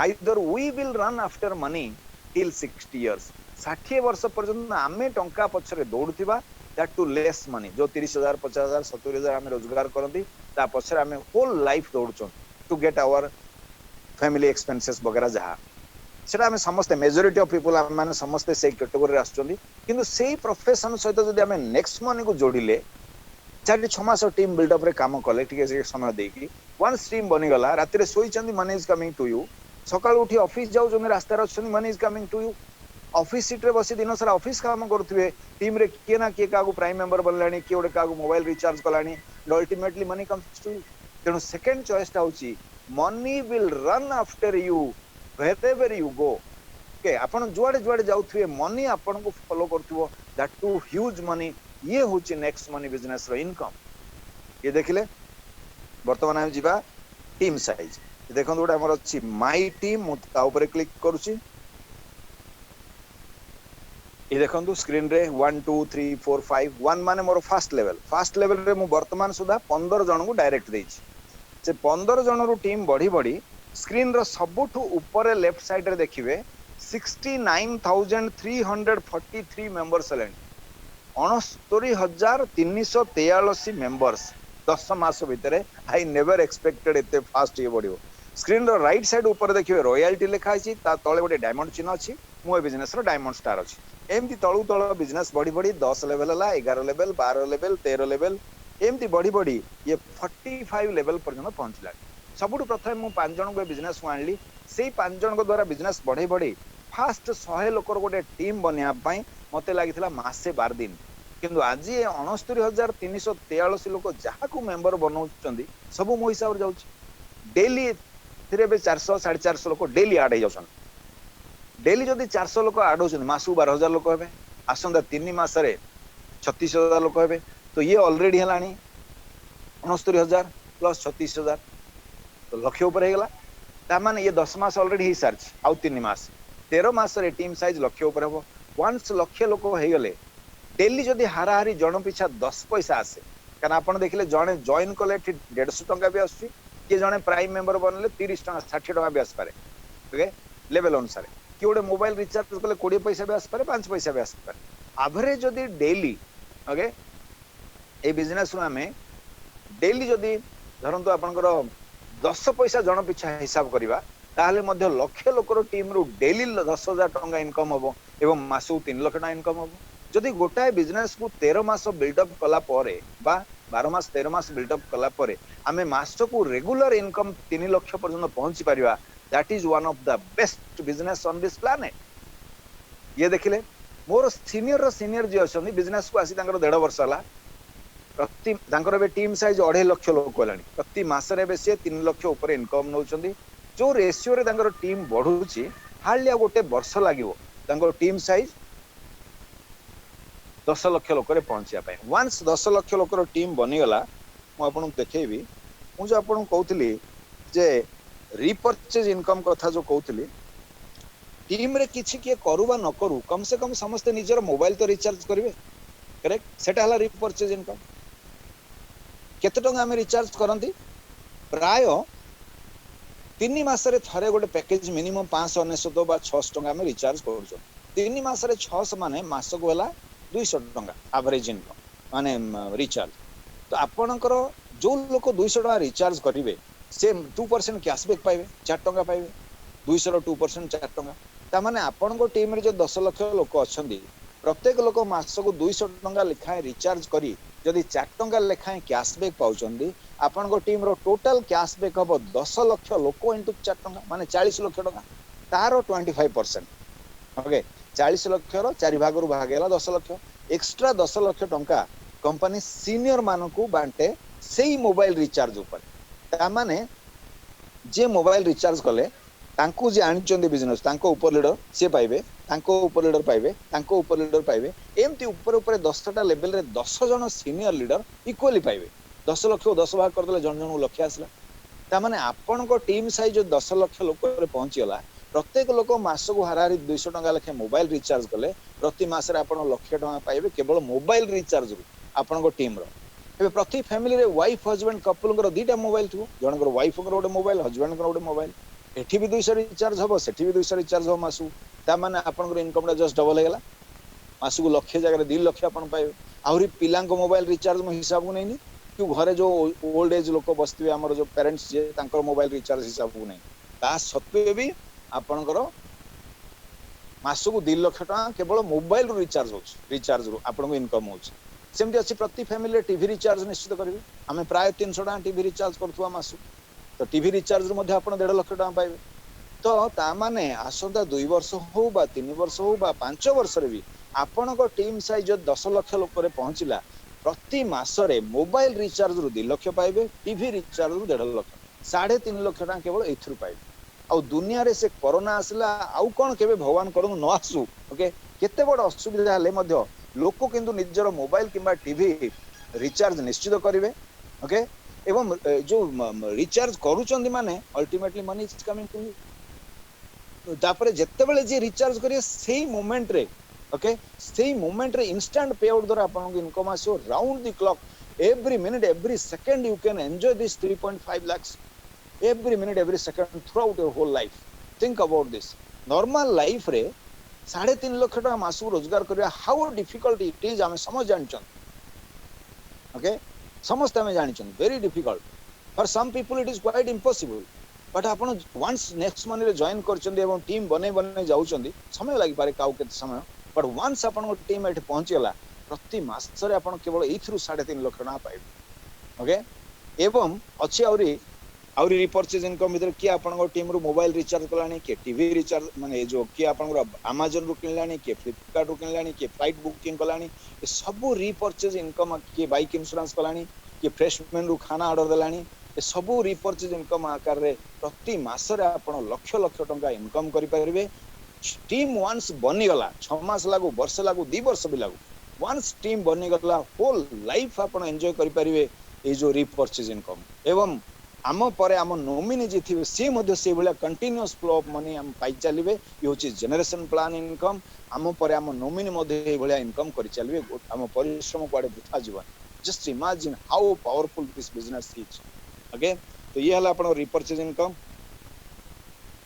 either we will run after money till 60 years 60 वर्ष पर्यंत आमे टंका पछरे दौड़थिबा दैट टू लेस मनी जो 30,000 50,000 70,000 आमे रोजगार करंती ता पछरे आमे होल लाइफ दौड़चों to get our family expenses वगैरह जहा सेटा आमे समस्त मेजॉरिटी ऑफ पीपल माने समस्त से कैटेगरी रे आछचोंदी किंतु सेही प्रोफेशन सहित जदि आमे नेक्स्ट मनी को जोड़िले 4-6 मास टीम बिल्डअप रे काम कले ठीक है समय देकी वंस टीम बनी गला राति रे सोई चंदी money is coming to you सकाळ उठी ऑफिस जाउ जोने रास्ता रे छन money is coming to you office seat रे बसी दिन सारा ऑफिस काम करथुवे टीम रे के ना के कागु प्राइम मेंबर बनलानी के ओडे कागु मोबाइल रिचार्ज कलानी ultimately money comes to you तेनो सेकंड चॉइस ता होची money will run after you wherever you go okay आपण जुआडे जुआडे जाउथुवे मनी आपण को फॉलो करथुवो दैट टू ह्यूज मनी ये होची नेक्स्ट मनी बिजनेस रो इनकम ये देखिले वर्तमान हम जीवा टीम साइज देखो गोटे हमर अछि माय टीम मु ता ऊपर क्लिक करूची ये देखंतु स्क्रीन रे 1 2 3 4 5 1 माने मोर फर्स्ट लेवल रे मु वर्तमान सुधा 15 जन को डायरेक्ट देछि से 15 जन रो टीम बढ़ी बढ़ी स्क्रीन रो सबुठु ऊपर लेफ्ट साइड रे देखिबे 69,343 मेंबर्स हलेन 69,343 मेंबर्स 10 मास भितरे आई नेवर एक्सपेक्टेड एते फास्ट ये बढ़ियो स्क्रीन रो राइट साइड ऊपर देखिबे रॉयल्टी लिखा अछि ता तळे गोटे डायमंड चिन्ह अछि मो ए बिजनेस रो डायमंड स्टार अछि एमती तळु तळ बिजनेस बढ़ी बढ़ी 10 लेवल हला 11 लेवल 12 लेवल 13 लेवल एमती बढ़ी बढ़ी ये 45 लेवल पर्यंत पहुंचला सबुठ प्रथम मु 5 जन को बिजनेस को आनली से 5 जन को द्वारा बिजनेस बढ़े बढ़े फास्ट 100 लोकर गोटे टीम बनिया पई मते लागितला मासे 12 दिन किंतु आज 69,343 लोक जहा को मेंबर बनौचंदी सब मो हिसाब रे जाउची डेली थिरे बे 400 450 लोक डेली ऐड हे जाउछन डेली जदी 400 लोक ऐड होछन मासु 12,000 लोक हेबे आसंदा 3 मास रे 36,000 लोक हेबे तो ये ऑलरेडी हलानी 69,000 प्लस 36,000 तो लक्ष्य ऊपर हे गला ता माने ये 10 मास ऑलरेडी ही सर्च आउ 3 मास 13 मास रे टीम साइज लक्ष्य ऊपर हो वंस लक्ष्य लोक हे गले डेली जदी हाराहारी जन पिछा 10 पैसा आसे कारण आपण देखिले जने जॉइन कले 150 टंका भी आसी के जने प्राइम मेंबर बनले 30 टंका 60 टंका भी आस पारे ओके लेवल अनुसार कि ओडे मोबाइल रिचार्ज कले 20 पैसा भी आस पारे 5 पैसा भी आस पारे एवरेज जदी डेली ओके ए बिजनेस रो हमें डेली जदी धरंतु आपनकर 10 पैसा जन पिछा हिसाब करिबा ताहले मध्य लक्ष लोकर टीम रो डेली 10,000 टंका इनकम होबो एवं मासु 3 लाख टंका इनकम होबो जदि गोटाए बिजनेस को 13 मास बिल्डअप कला परे बा 12 मास 13 मास बिल्डअप कला परे आमे मास को रेगुलर इनकम 3 लाख पर्यंत पहुंची परिबा that is one of the best business on this planet ये देखिले मोर सीनियर जे अछन बिजनेस को आसी तांकर 1.5 वर्ष हला प्रति तांकर बे टीम साइज 2.5 लाख लोक कोलानी प्रति मास रे बे से 3 लाख ऊपर इनकम नउचंदी जो रेशियो रे तांकर टीम बढ़ुची हालिया गोटे वर्ष लागिवो तांकर टीम साइज 10 लाख लोक रे पहुंचिया पाए वंस 10 लाख लोकर टीम बनी गला मु आपन देखेबी मु जो आपन कहउतली जे रिपर्चेज इनकम कथा जो कहूली टीम रे किछि किए करू बा न करू कम से कम समस्ते निजर मोबाइल तो रिचार्ज करेंगे करेक्ट सेटा हला रिपर्चेज इनकम केते टंगा आमे रिचार्ज करंती प्राय 3 मासरे थरे गोटे पैकेज मिनिमम 599 बा 600 टंगा आमे रिचार्ज करूछो 3 मासरे 600 माने मास को हला 200 टंगा एवरेज इनकम माने रिचार्ज तो आपणकर जो लोक 200 टंका रिचार्ज करिवे से 2% कैशबैक पाइबे 4 टंका पाइबे 200 रो 2% 4 टंका ता माने आपणको टीम रे जो 10 लाख लोक अछंदी प्रत्येक लोक मास को 200 टंका लिखाए रिचार्ज करी जदि 4 टंका लिखाए कैशबैक पाउचंदी आपणको टीम रो टोटल कैशबैक हबो 10 लाख लोक इनटू 4 टंका माने 40 लाख टंका तारो 25% ओके 40 लाख रो 4 भाग रु भाग गेला 10 लाख एक्स्ट्रा 10 लाख टंका कंपनी सीनियर मानकू बांटे सेही मोबाइल रिचार्ज ऊपर ता माने जे मोबाइल रिचार्ज कले तांको जे आनिचंदी बिजनेस तांको ऊपर लीडर से पाइबे तांको ऊपर लीडर पाइबे तांको ऊपर लीडर पाइबे एमती ऊपर ऊपर 10टा लेवल रे 10 जन सीनियर लीडर इक्वली पाइबे 10 लाख 10 भाग कर देले जन जन लक्ष्य आसला ता माने आपन को टीम साइज जो 10 लाख लोक रे पहुंची गला प्रत्येक लोक मास को हाराहारी 200 टंका लेखे मोबाइल रिचार्ज कले प्रति मास रे आपन लाख टंका पाइबे केवल मोबाइल रिचार्ज रु आपन को टीम रो एबे प्रति फैमिली रे वाइफ हस्बैंड कपल को दीटा मोबाइल थु जन को वाइफ को गोटे मोबाइल हस्बैंड को गोटे मोबाइल एठी भी 200 रिचार्ज हबो सेठी भी 200 रिचार्ज हो मासु ता माने आपन को इनकम जस्ट डबल हेगला मासु को लक्ष्य जगह 2 लाख आपन पाइबे आउरी पिलां को मोबाइल रिचार्ज म हिसाब को नैनी कि घरे जो ओल्ड एज लोक बसथिबे हमर जो पेरेंट्स जे तांकर मोबाइल रिचार्ज हिसाब को नै ता सत्वे भी आपन को मासु को 2 लाख टका केवल मोबाइल रिचार्ज हो रिचार्ज रो आपन को इनकम हो सेमती अछि प्रति फैमिली टीवी रिचार्ज निश्चित करिवे हमें प्राय 300 टका टीवी रिचार्ज करथुवा मासु तो टीवी रिचार्ज मध्ये आपण 1.5 लाख टका पाइबे तो ता माने आसंता 2 वर्ष हो बा 3 वर्ष हो बा 5 वर्ष रे भी आपण को टीम साइज 10 लाख लोक रे पहुंचिला प्रति मासरे मोबाइल रिचार्ज रु 2 लाख पाइबे टीवी रिचार्ज रु 1.5 लाख 3.5 लाख टका केवल एथरु पाइबे आ दुनिया रे से कोरोना आसला आउ कोन केबे भगवान करनु न आसु ओके केते बड असुविधा हले मध्ये लोक किंतु निजर मोबाइल किंबा टीवी रिचार्ज निश्चित करिवे ओके एवं जो रिचार्ज करूचंदी माने ultimately money is coming to you तापरे जत्ते बेले जे रिचार्ज करिए सेही मोमेंट रे ओके सेही मोमेंट रे इंस्टेंट पे आउट द्वारा आपन को इनकम आसो round the clock every minute every second you can enjoy this 3.5 lakhs every minute every second throughout your whole life think about this normal life रे 3.5 लाख टका मासु रोजगार करिया हाउ डिफिकल्ट इट इज हमें समझ जानछन okay समस्त हमें जानछन very difficult for some people it is quite impossible but आपण वंस नेक्स्ट मनी रे जॉइन करछंदी एवं टीम बने बने जाउछंदी समय लागि पारे काउ केते समय बट वंस आपण को टीम एट पहुंची गला प्रति मास रे आपण केवल एथरु 3.5 लाख टका पाइबे ओके एवं अछि आउरी रिपर्चेज इनकम भीतर कि आपण को टीम रो मोबाइल रिचार्ज कलानी के टीवी रिचार्ज माने जो कि आपण को Amazon रो किनलानी के फ्लिपकार्ट रो किनलानी के फ्लाइट बुकिंग कलानी ए सब रिपर्चेज इनकम के बाइक इंश्योरेंस कलानी के फ्रेशमैन रो खाना ऑर्डर देलानी ए सब रिपर्चेज इनकम आकार रे प्रति मास रे आपण लाख लाख टका इनकम करि परिबे टीम वंस बनी गला 6 मास लागू वर्ष लागू 2 वर्ष भी लागू वंस टीम बनी गला होल लाइफ आपण एन्जॉय करि परिबे ए जो रिपर्चेज इनकम एवं आम पर आम नोमिनी जी थी सी मध्य से भलिया कंटीन्यूअस फ्लो ऑफ मनी हम पाई चलिबे ये होची जनरेशन प्लान इनकम आम पर आम नोमिनी मध्य ए भलिया इनकम करि चलिबे आम परिश्रम कोडे बुथा जीवन just imagine how powerful this business is okay तो ये हला आपण रिपर्चेज इनकम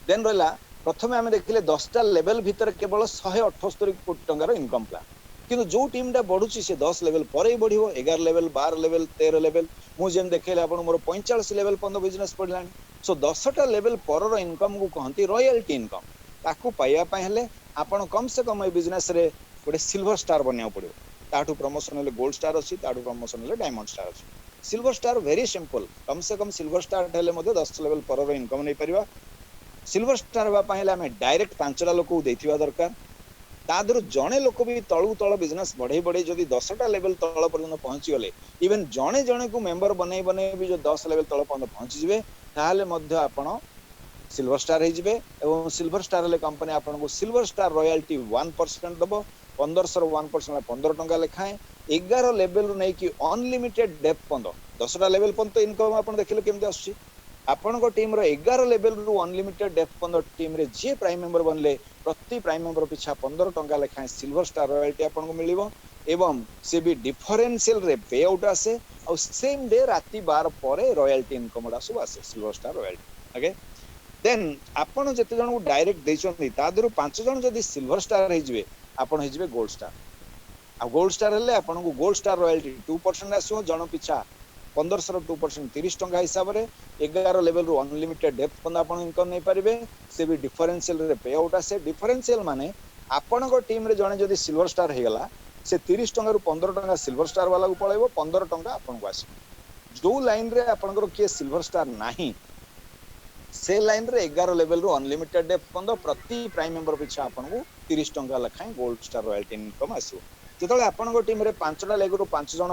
देन रहला प्रथमे हम देखिले 10टा लेवल भीतर केवल 178 कोटी टंकार इनकम प्लान किंतु जो टीम टा बढ़ुची से 10 लेवल पर ही बढ़ियो 11 लेवल 12 लेवल 13 लेवल मु जेम देखेले आपण मोर 45 लेवल पंद बिजनेस पडलानी सो 10टा लेवल पर रो इनकम को कहंती रॉयल्टी इनकम ताकू पाइया पय हले आपण कम से कम ए बिजनेस रे गोटे सिल्वर स्टार बनिया पड़ियो ताठू प्रमोशन ले गोल्ड स्टार अछि ताठू प्रमोशन ले डायमंड स्टार अछि सिल्वर स्टार वेरी सिंपल कम से कम सिल्वर स्टार हेले मध्ये 10 लेवल पर रो इनकम नै परिबा सिल्वर स्टार बा पय हले हमें डायरेक्ट 5टा लोक देथिबा दरकार तादर जणे लोक भी तळू तळ बिजनेस बढ़े बढ़े जदि 10टा लेवल तळ पर्यंत पहुंची गले इवन जणे जणे को मेंबर बनै बनै भी जो 10 लेवल तळ पर्यंत पहुंची जिवे ताहाले मध्य आपण सिल्वर स्टार हे जिवे एवं सिल्वर स्टार ले कंपनी आपण को सिल्वर स्टार रॉयल्टी 1% दबो 1500 1% 15 टंका लेखाए 11 लेवल रो नै कि अनलिमिटेड डेप्थ 10टा लेवल पर्यंत इनकम आपण देखिले केमते आछी आपण टीम रो 11 लेवल रु अनलिमिटेड डेप्थ फंड टीम रे जे प्राइम मेंबर बनले प्रति प्राइम मेंबर पिछा 15 टंका लेखा सिल्वर स्टार रॉयल्टी आपण को मिलिबो एवं से भी डिफरेंशियल रे पे आउट आसे और सेम डे राति 12 परे रॉयल्टी इनकम उडा सब आसे silver star royalty okay then आपण जते जन को डायरेक्ट देछन ता दरु 5 जन जदी सिल्वर स्टार हे जिवे आपण हे जिवे गोल्ड स्टार आ गोल्ड स्टार हेले आपण को गोल्ड स्टार रॉयल्टी 2% आसो जन पिछा 1500 2% 30 टंका हिसाब रे 11 लेवल रु अनलिमिटेड डेप्थ फंड आपण इनकम नै परिबे से भी डिफरेंशियल रे पे आउट आसे डिफरेंशियल माने आपण को टीम रे जने जदी सिल्वर स्टार हे गला से 30 टंका रु 15 टंका सिल्वर स्टार वाला को पळेबो 15 टंका आपण को आसे जो लाइन रे आपण को के सिल्वर स्टार नाही से लाइन रे 11 लेवल रु अनलिमिटेड डेप्थ फंड प्रति प्राइम मेंबर पिछा आपण को 30 टंका लखाय गोल्ड स्टार रॉयल्टी इनकम आसो जेतले आपण को टीम रे 5टा लेग रु 5 जण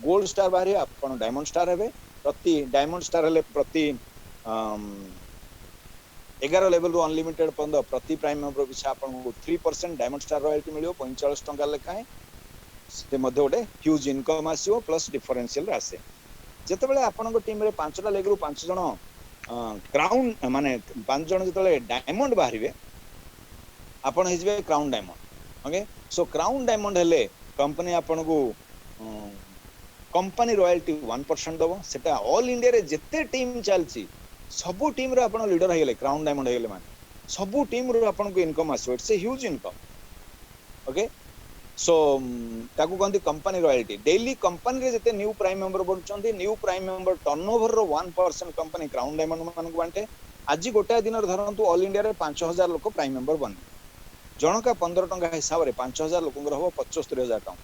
गोल्ड स्टार बाहरी आपण डायमंड स्टार हेबे प्रति डायमंड स्टार हेले प्रति 11 लेवल रु अनलिमिटेड फंड प्रति प्राइम मेंबर पिछा आपण को 3% डायमंड स्टार रॉयल्टी मिलियो 45 टंका लेखाय से मध्ये ओडे ह्यूज इनकम आसीओ प्लस डिफरेंशियल आसे जेतेबेले आपण को टीम रे 5टा लेग रु 5 जण क्राउन माने 5 जण जेतेबेले डायमंड बाहरिबे आपण हिजबे crown diamond okay so crown diamond हेले कंपनी आपण को कंपनी रॉयल्टी 1% दबो सेटा ऑल इंडिया रे जेते टीम चलची सबु टीम रे आपण लीडर हेले क्राउन डायमंड हेले माने सबु टीम रे आपण को इनकम आसो it's a huge income okay so ताकू कहंती कंपनी रॉयल्टी डेली कंपनी रे जेते न्यू प्राइम मेंबर बनचंती न्यू प्राइम मेंबर टर्नओवर रो 1% कंपनी क्राउन डायमंड मान को बांटे आज गोटे दिन धरंतु ऑल इंडिया रे 5000 लोक प्राइम मेंबर बन जनका 15 टंका हिसाब रे 5000 लोक हबो 75000 टंका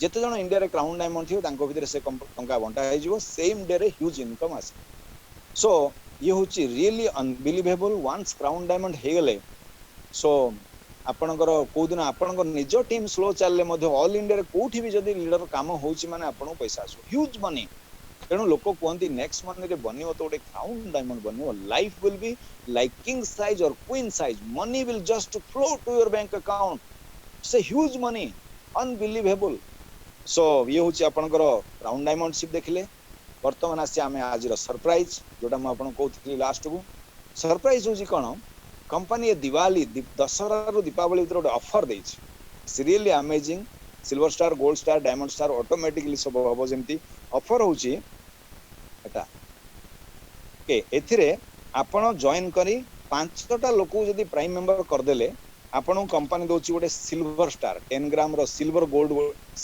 जेते जन इंडिया रे क्राउन डायमंड थियो तांको भितर से टंका बंटा हे जिवो सेम डे रे ह्यूज इनकम आसे सो ये होची really unbelievable once crown diamond हे गेले सो आपणकर को दिन आपणकर निज टीम स्लो चलले मध्ये ऑल इंडिया रे कोठी भी जदी लीडर काम होची माने आपणो पैसा आसो ह्यूज मनी तेणु लोक कहती नेक्स्ट मनी रे बनियो तो गोटे क्राउन डायमंड बनियो life will be like king size or queen size money will just flow to your bank account से ह्यूज मनी अनबिलीवेबल सो ये होची आपणकर क्राउन डायमंड शिप देखले वर्तमान आसी आमे आज रो सरप्राइज जोटा म आपन कहथि लास्ट को सरप्राइज होची कोन कंपनी दिवाली दशहरा रो दीपावली भीतर गोटे ऑफर देछि it's really amazing silver star gold star diamond star automatically सब हबो जेंती ऑफर होची एटा के एथिरे आपण जॉइन करी 5टा लोक जदी प्राइम मेंबर कर देले आपण कंपनी दोची गोटे सिल्वर स्टार 10 ग्राम रो सिल्वर गोल्ड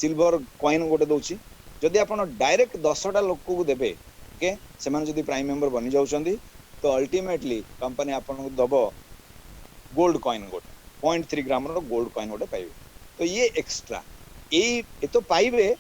सिल्वर कॉइन गोटे दोची जदी आपण डायरेक्ट 10टा लोक को देबे ओके से माने जदी प्राइम मेंबर बनि जाउछंदी तो अल्टीमेटली कंपनी आपण को दबो गोल्ड कॉइन गोटे 0.3 ग्राम रो गोल्ड कॉइन गोटे पाइबे तो ये एक्स्ट्रा ए तो पाइबे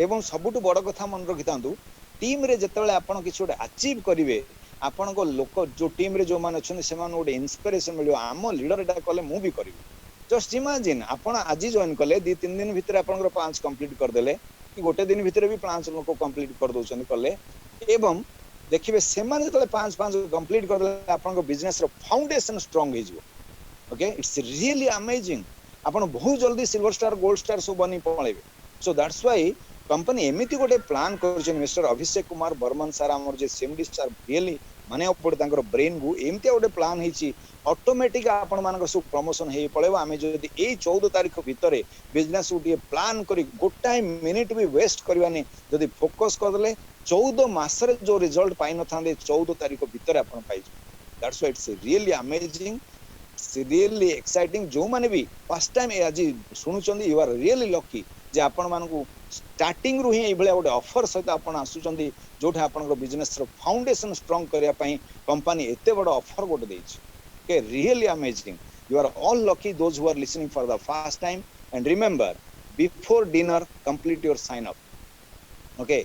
एवं सबुटु बड़ कथा मन रखितांतु टीम रे जतबेले आपण किछ गोटे अचीव करिवे आपण को लोक जो टीम रे जो मान अछन से मान गोटे इंस्पिरेशन मिलियो आम लीडर एटा कले मु भी करिवे जस्ट इमेजिन आपण आज जॉइन कले 2-3 दिन भीतर आपण 5 कंप्लीट कर देले कि गोटे दिन भीतर भी 5 लोक कंप्लीट कर दोछन कले एवं देखिबे से मान जतले 5 कंप्लीट कर देले आपण को बिजनेस रो फाउंडेशन स्ट्रांग हे जिवो ओके इट्स रियली अमेजिंग आपण बहुत जल्दी सिल्वर स्टार गोल्ड स्टार सब बनी पळेबे सो दैट्स व्हाई कंपनी एमिति गोटे प्लान करछन मिस्टर अभिषेक कुमार बर्मन सर हमर जे सीएमडी सर रियली माने पड़े तांकर ब्रेन को एमिति गोटे प्लान हेची ऑटोमेटिक आपण मानक सब प्रमोशन हे पळेबो आमे जदी ए 14 तारिख भितरे बिजनेस उठी प्लान करी गोटाय मिनिट भी वेस्ट करबानी जदी फोकस कर देले 14 मास रे जो रिजल्ट पाइ न थांदे 14 तारिख भितरे आपण पाइ that's why it's really amazing really exciting जो माने भी फर्स्ट टाइम आज सुनुचंदी यू आर रियली लकी जे आपण मानकू स्टार्टिंग रु ही ए भले गोटे ऑफर सहित आपण आसुचंदी जोठे आपण बिजनेस रो फाउंडेशन स्ट्रांग करिया पई कंपनी एते बड़ ऑफर गोटे देछि के really amazing you are all lucky those who are listening for the first time and remember before dinner complete your sign up okay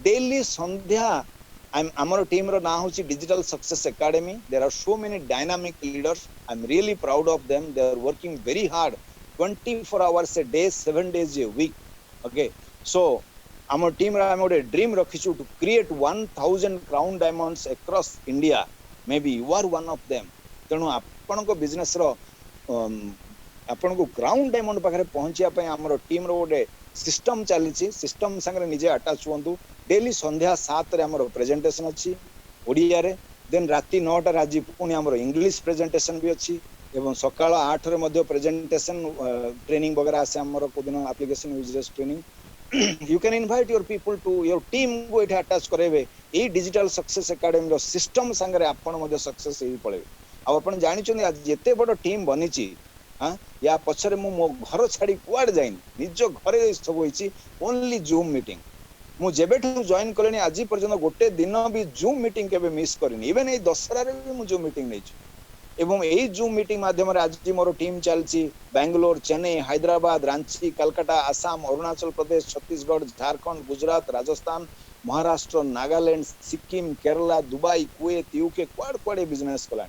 daily संध्या our team ro na hochi digital success academy there are so many dynamic leaders I'm really proud of them they are working very hard 24 hours a day 7 days a week okay so our team ro am a dream rakhichu to create 1000 crown diamonds across India maybe you are one of them tenu apan ko business ro आपण को crown diamond पाखरे पहुंचिया पय हमर team रो गोटे system चली system संगे निजे attach हुंतु daily संध्या 7 रे हमर प्रेजेंटेशन अछि ओडिया रे देन राति 9 आज पुणी आमर इंग्लिश प्रेजेंटेशन भी अच्छी एवं सकाळ 8 रे मध्य प्रेजेंटेशन ट्रेनिंग वगैरह आसे हमर को दिन application users training you can invite your people to your team को एठे अटैच करेबे ए डिजिटल सक्सेस एकेडमी रो सिस्टम संगे आपण मध्य सक्सेस ही पळेबे आ आपण जानि छन आज जेते बड़ टीम बनिची हां या पछरे मो घर छाड़ी कुआड जाइन निज घरे सब होईची ओनली जूम मीटिंग मु जेबेठु जॉइन कलेनी आज पर्यंत गोटे दिन भी जूम मीटिंग केबे मिस करिनी इवन ए दशहरा रे भी मु जूम मीटिंग नै एवं यही जूम मीटिंग माध्यम आज मोर टीम चलती Bangalore Chennai Hyderabad Ranchi Calcutta Assam Arunachal Pradesh Chhattisgarh Jharkhand Gujarat Rajasthan Maharashtra Nagaland Sikkim Kerala Dubai Kuwait UK कुआड़ कुआड़े बिजनेस कला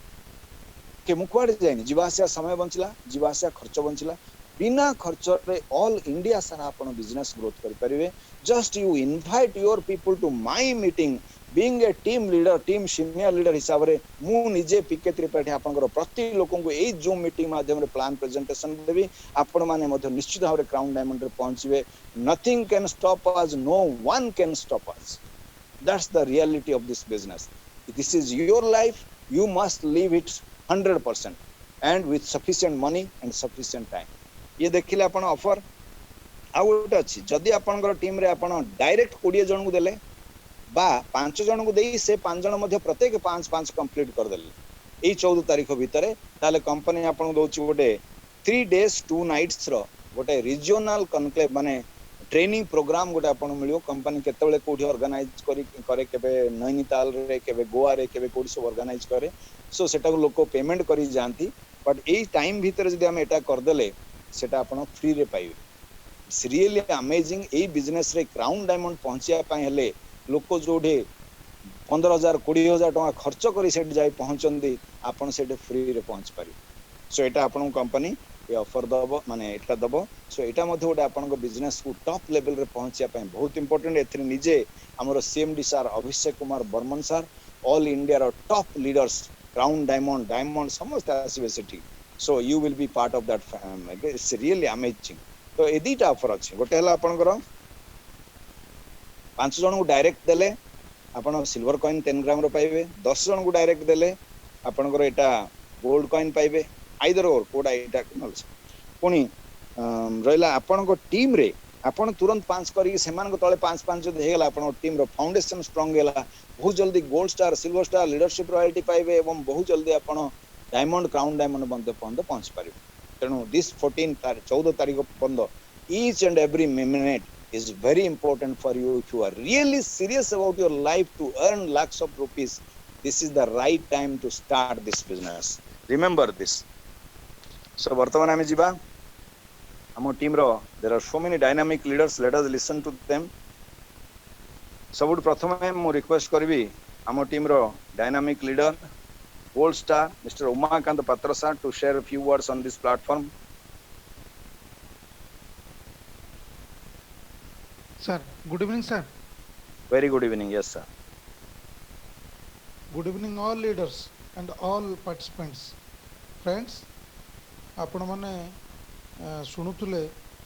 के मु कुआड़े जाइनी जीवासिया समय बंचला जीवासिया खर्च बंचला बिना खर्च रे ऑल इंडिया सारा आपण बिजनेस ग्रोथ करि परिबे just you invite your people to my meeting being a team leader team senior leader हिसाब रे मु निजे पीके त्रिपाठी आपनकर प्रति लोकन को ए जूम मीटिंग माध्यम रे प्लान प्रेजेंटेशन देबी आपण माने मध्य निश्चित भाव रे क्राउन डायमंड रे पहुंचबे nothing can stop us no one can stop us that's the reality of this business this is your life you must live it 100% and with sufficient money and sufficient time ये देखिले आपण offer आ गोटे अछि जदी आपनकर team रे आपण direct 20 जन को देले बा 5 जन को देई से 5 जन मध्य प्रत्येक 5 कंप्लीट कर देले ए 14 तारिख भितरे ताले कंपनी आपन दोछि गोटे 3 days 2 nights रो गोटे रीजनल कनक्लेव माने ट्रेनिंग प्रोग्राम गोटे आपन मिलियो कंपनी केतेबेले कोठी ऑर्गेनाइज करे केबे नैनीताल रे केबे गोवा रे केबे कोठी सब ऑर्गेनाइज करे सो सेटा को लोक पेमेंट करी जानती बट ए टाइम भीतर जदी हम एटा कर देले सेटा आपन फ्री रे पाइबे इट्स रियली अमेजिंग ए बिजनेस रे क्राउन डायमंड पहुंचिया पाए हेले लोक जोडे 15,000 20,000 टका खर्च करी सेट जाई पहुंचंदी आपन सेट फ्री रे पहुंच पारी सो एटा आपन कंपनी ये ऑफर दबो माने एटा दबो सो एटा मध्ये गोटे आपन को बिजनेस को टॉप लेवल रे पहुंचिया पाए बहुत इंपोर्टेंट एथरे निजे हमरो CMD sir Abhishek Kumar Barman sir all India रो टॉप लीडर्स क्राउन डायमंड समस्त आसीबे सेठी so you will be part of that it's really amazing तो ए दीटा ऑफर अछि गोटे हला आपन को 5 जन को डायरेक्ट देले आपण सिल्वर कॉइन 10 ग्राम रो पाइबे 10 जन को डायरेक्ट देले आपण को एटा गोल्ड कॉइन पाइबे आइदर और कोडा एटा नलस पुनी रहला आपण को टीम रे आपण तुरंत 5 करी सेमान को तळे 5 जद हेगला आपण टीम रो फाउंडेशन स्ट्रांग गेला बहुत जल्दी gold star silver star leadership royalty पाइबे एवं बहुत जल्दी आपण डायमंड क्राउन डायमंड बंद पहुंच पारिबे तेनु दिस 14 तारीख बंद each and every minute is very important for you if you are really serious about your life to earn lakhs of rupees this is the right time to start this business remember this so vartaman ame jiba amo team ro there are so many dynamic leaders let us listen to them सबुठ प्रथमे मु request करबी amo team row dynamic leader gold star Mr. Umakant Patra sir to share a few words on this platform sir good evening sir very good evening yes sir good evening all leaders and all participants friends आपण माने सुनुथुले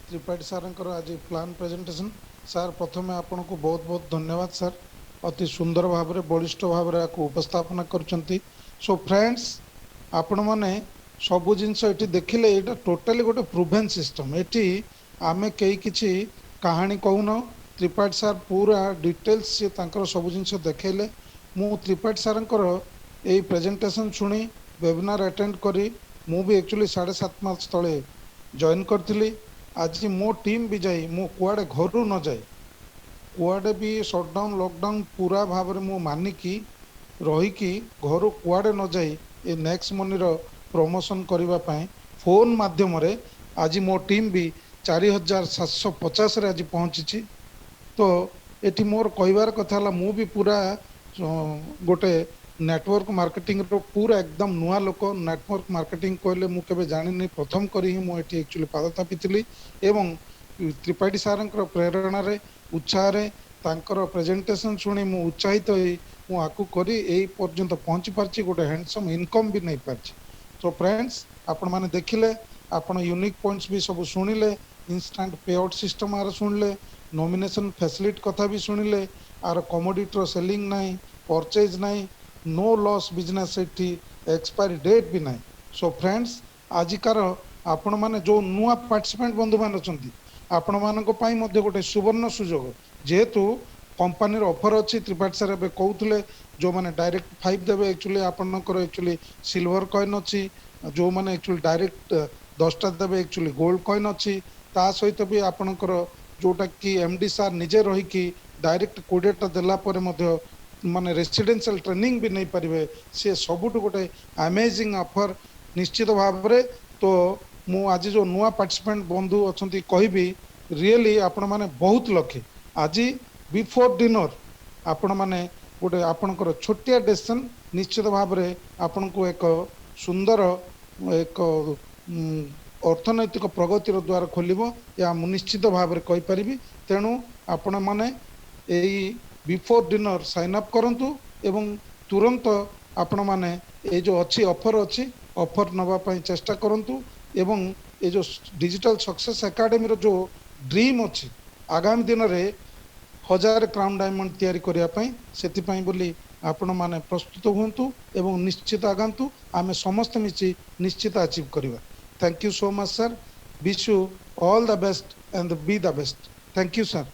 त्रिपाठी सारंकर आज plan presentation sir प्रथमे आपण को बहुत बहुत धन्यवाद sir अति सुंदर भाव रे बलिष्ठ भाव रे को उपस्थापना करचंती सो फ्रेंड्स आपण माने सब जिंस एटी देखिले एटा टोटली गोटे प्रूवन सिस्टम एटी आमे कई किछि कहानी कहून त्रिपाठी सार पूरा डिटेल्स से तांकर सब जिंस देखैले मु त्रिपाठी सारंकर ए प्रेजेंटेशन सुनी वेबिनार अटेंड करी मु भी एक्चुअली 7.5 मास तले जॉइन करथिली आज मो टीम भी जाई मो कुआडे घरु न जाए कुआडे भी शटडाउन लॉकडाउन पूरा भाव रे मु मानी की रही की घर कुआडे न जाए A next Money row promotion करबा पय फोन माध्यम रे आज मो टीम भी 4750 रे आज पहुंची तो एटी मोर कहबार कथा ला मु भी पूरा गोटे नेटवर्क मार्केटिंग रो पूरा एकदम नुआ लोक नेटवर्क मार्केटिंग कहले मु केबे जानिनी प्रथम करी ही मु एटी एक्चुअली पाद थापितली एवं त्रिपाठी सारंकर प्रेरणा रे उत्साह रे तांकर प्रेजेंटेशन सुनी मु उत्साहित होई मु आकु करी एई पर्यंत पहुंची पारची गोटे हैंडसम इनकम भी नहीं पारची तो फ्रेंड्स आपण माने देखिले आपण यूनिक पॉइंट्स भी सब सुनिले इंस्टेंट पे आउट सिस्टम आर सुनिले नॉमिनेशन फैसिलिटी कथा भी सुनिले आर कमोडिटी रो सेलिंग नहीं परचेज नहीं नो लॉस बिजनेस एठी एक्सपायरी डेट भी नाही सो फ्रेंड्स आजिकार आपण माने जो नुआ पार्टिसिपेंट बंधु मान अछंती आपण मानको पई मध्ये गोटे सुवर्ण सुजोग जेहेतु कंपनी ऑफर अच्छी त्रिपाठी सर ए कहते जो मैंने डायरेक्ट 5 देवे एक्चुअली आपनकर एक्चुअली सिल्वर कॉइन अच्छी जो मैंने एक्चुअली डायरेक्ट 10टा देवे एक्चुअली गोल्ड कॉइन अच्छी ता सहित भी आपनकर जोटा कि एमडी सार निजे रही कि डायरेक्ट 20टा देला परे मध्ये माने रेसिडेंशियल ट्रेनिंग भी नहीं पारे सी सबुठ गोटे अमेजिंग ऑफर निश्चित भाव में तो मु आज जो नुआ पार्टिसिपेंट बंधु अच्छा कहबी रियली आपण माने बहुत लकी आज बिफोर डिनर आपण माने गोटे आपणकर छोटिया डेसिजन निश्चित भाव में आपण को एक सुंदर एक अर्थनैतिक प्रगतिर द्वार खोल या निश्चित भाव में कहीपरि तेणु आपण माने बिफोर डिनर साइन अप करंतु एवं तुरंत आपण माने ये जो अच्छी ऑफर अच्छी ऑफर नवा पाई चेष्टा करंतु एवं ये जो डिजिटल सक्सेस एकेडमी रो जो ड्रीम अच्छी आगामी दिन रे 1000 क्राउन डायमंड तैयारी करिया पई सेति पई बोली आपण माने प्रस्तुत हुंतु एवं निश्चित आगंतु आमे समस्त मिची निश्चित अचीव करिवा thank you so much sir wish you all the best and be the best thank you sir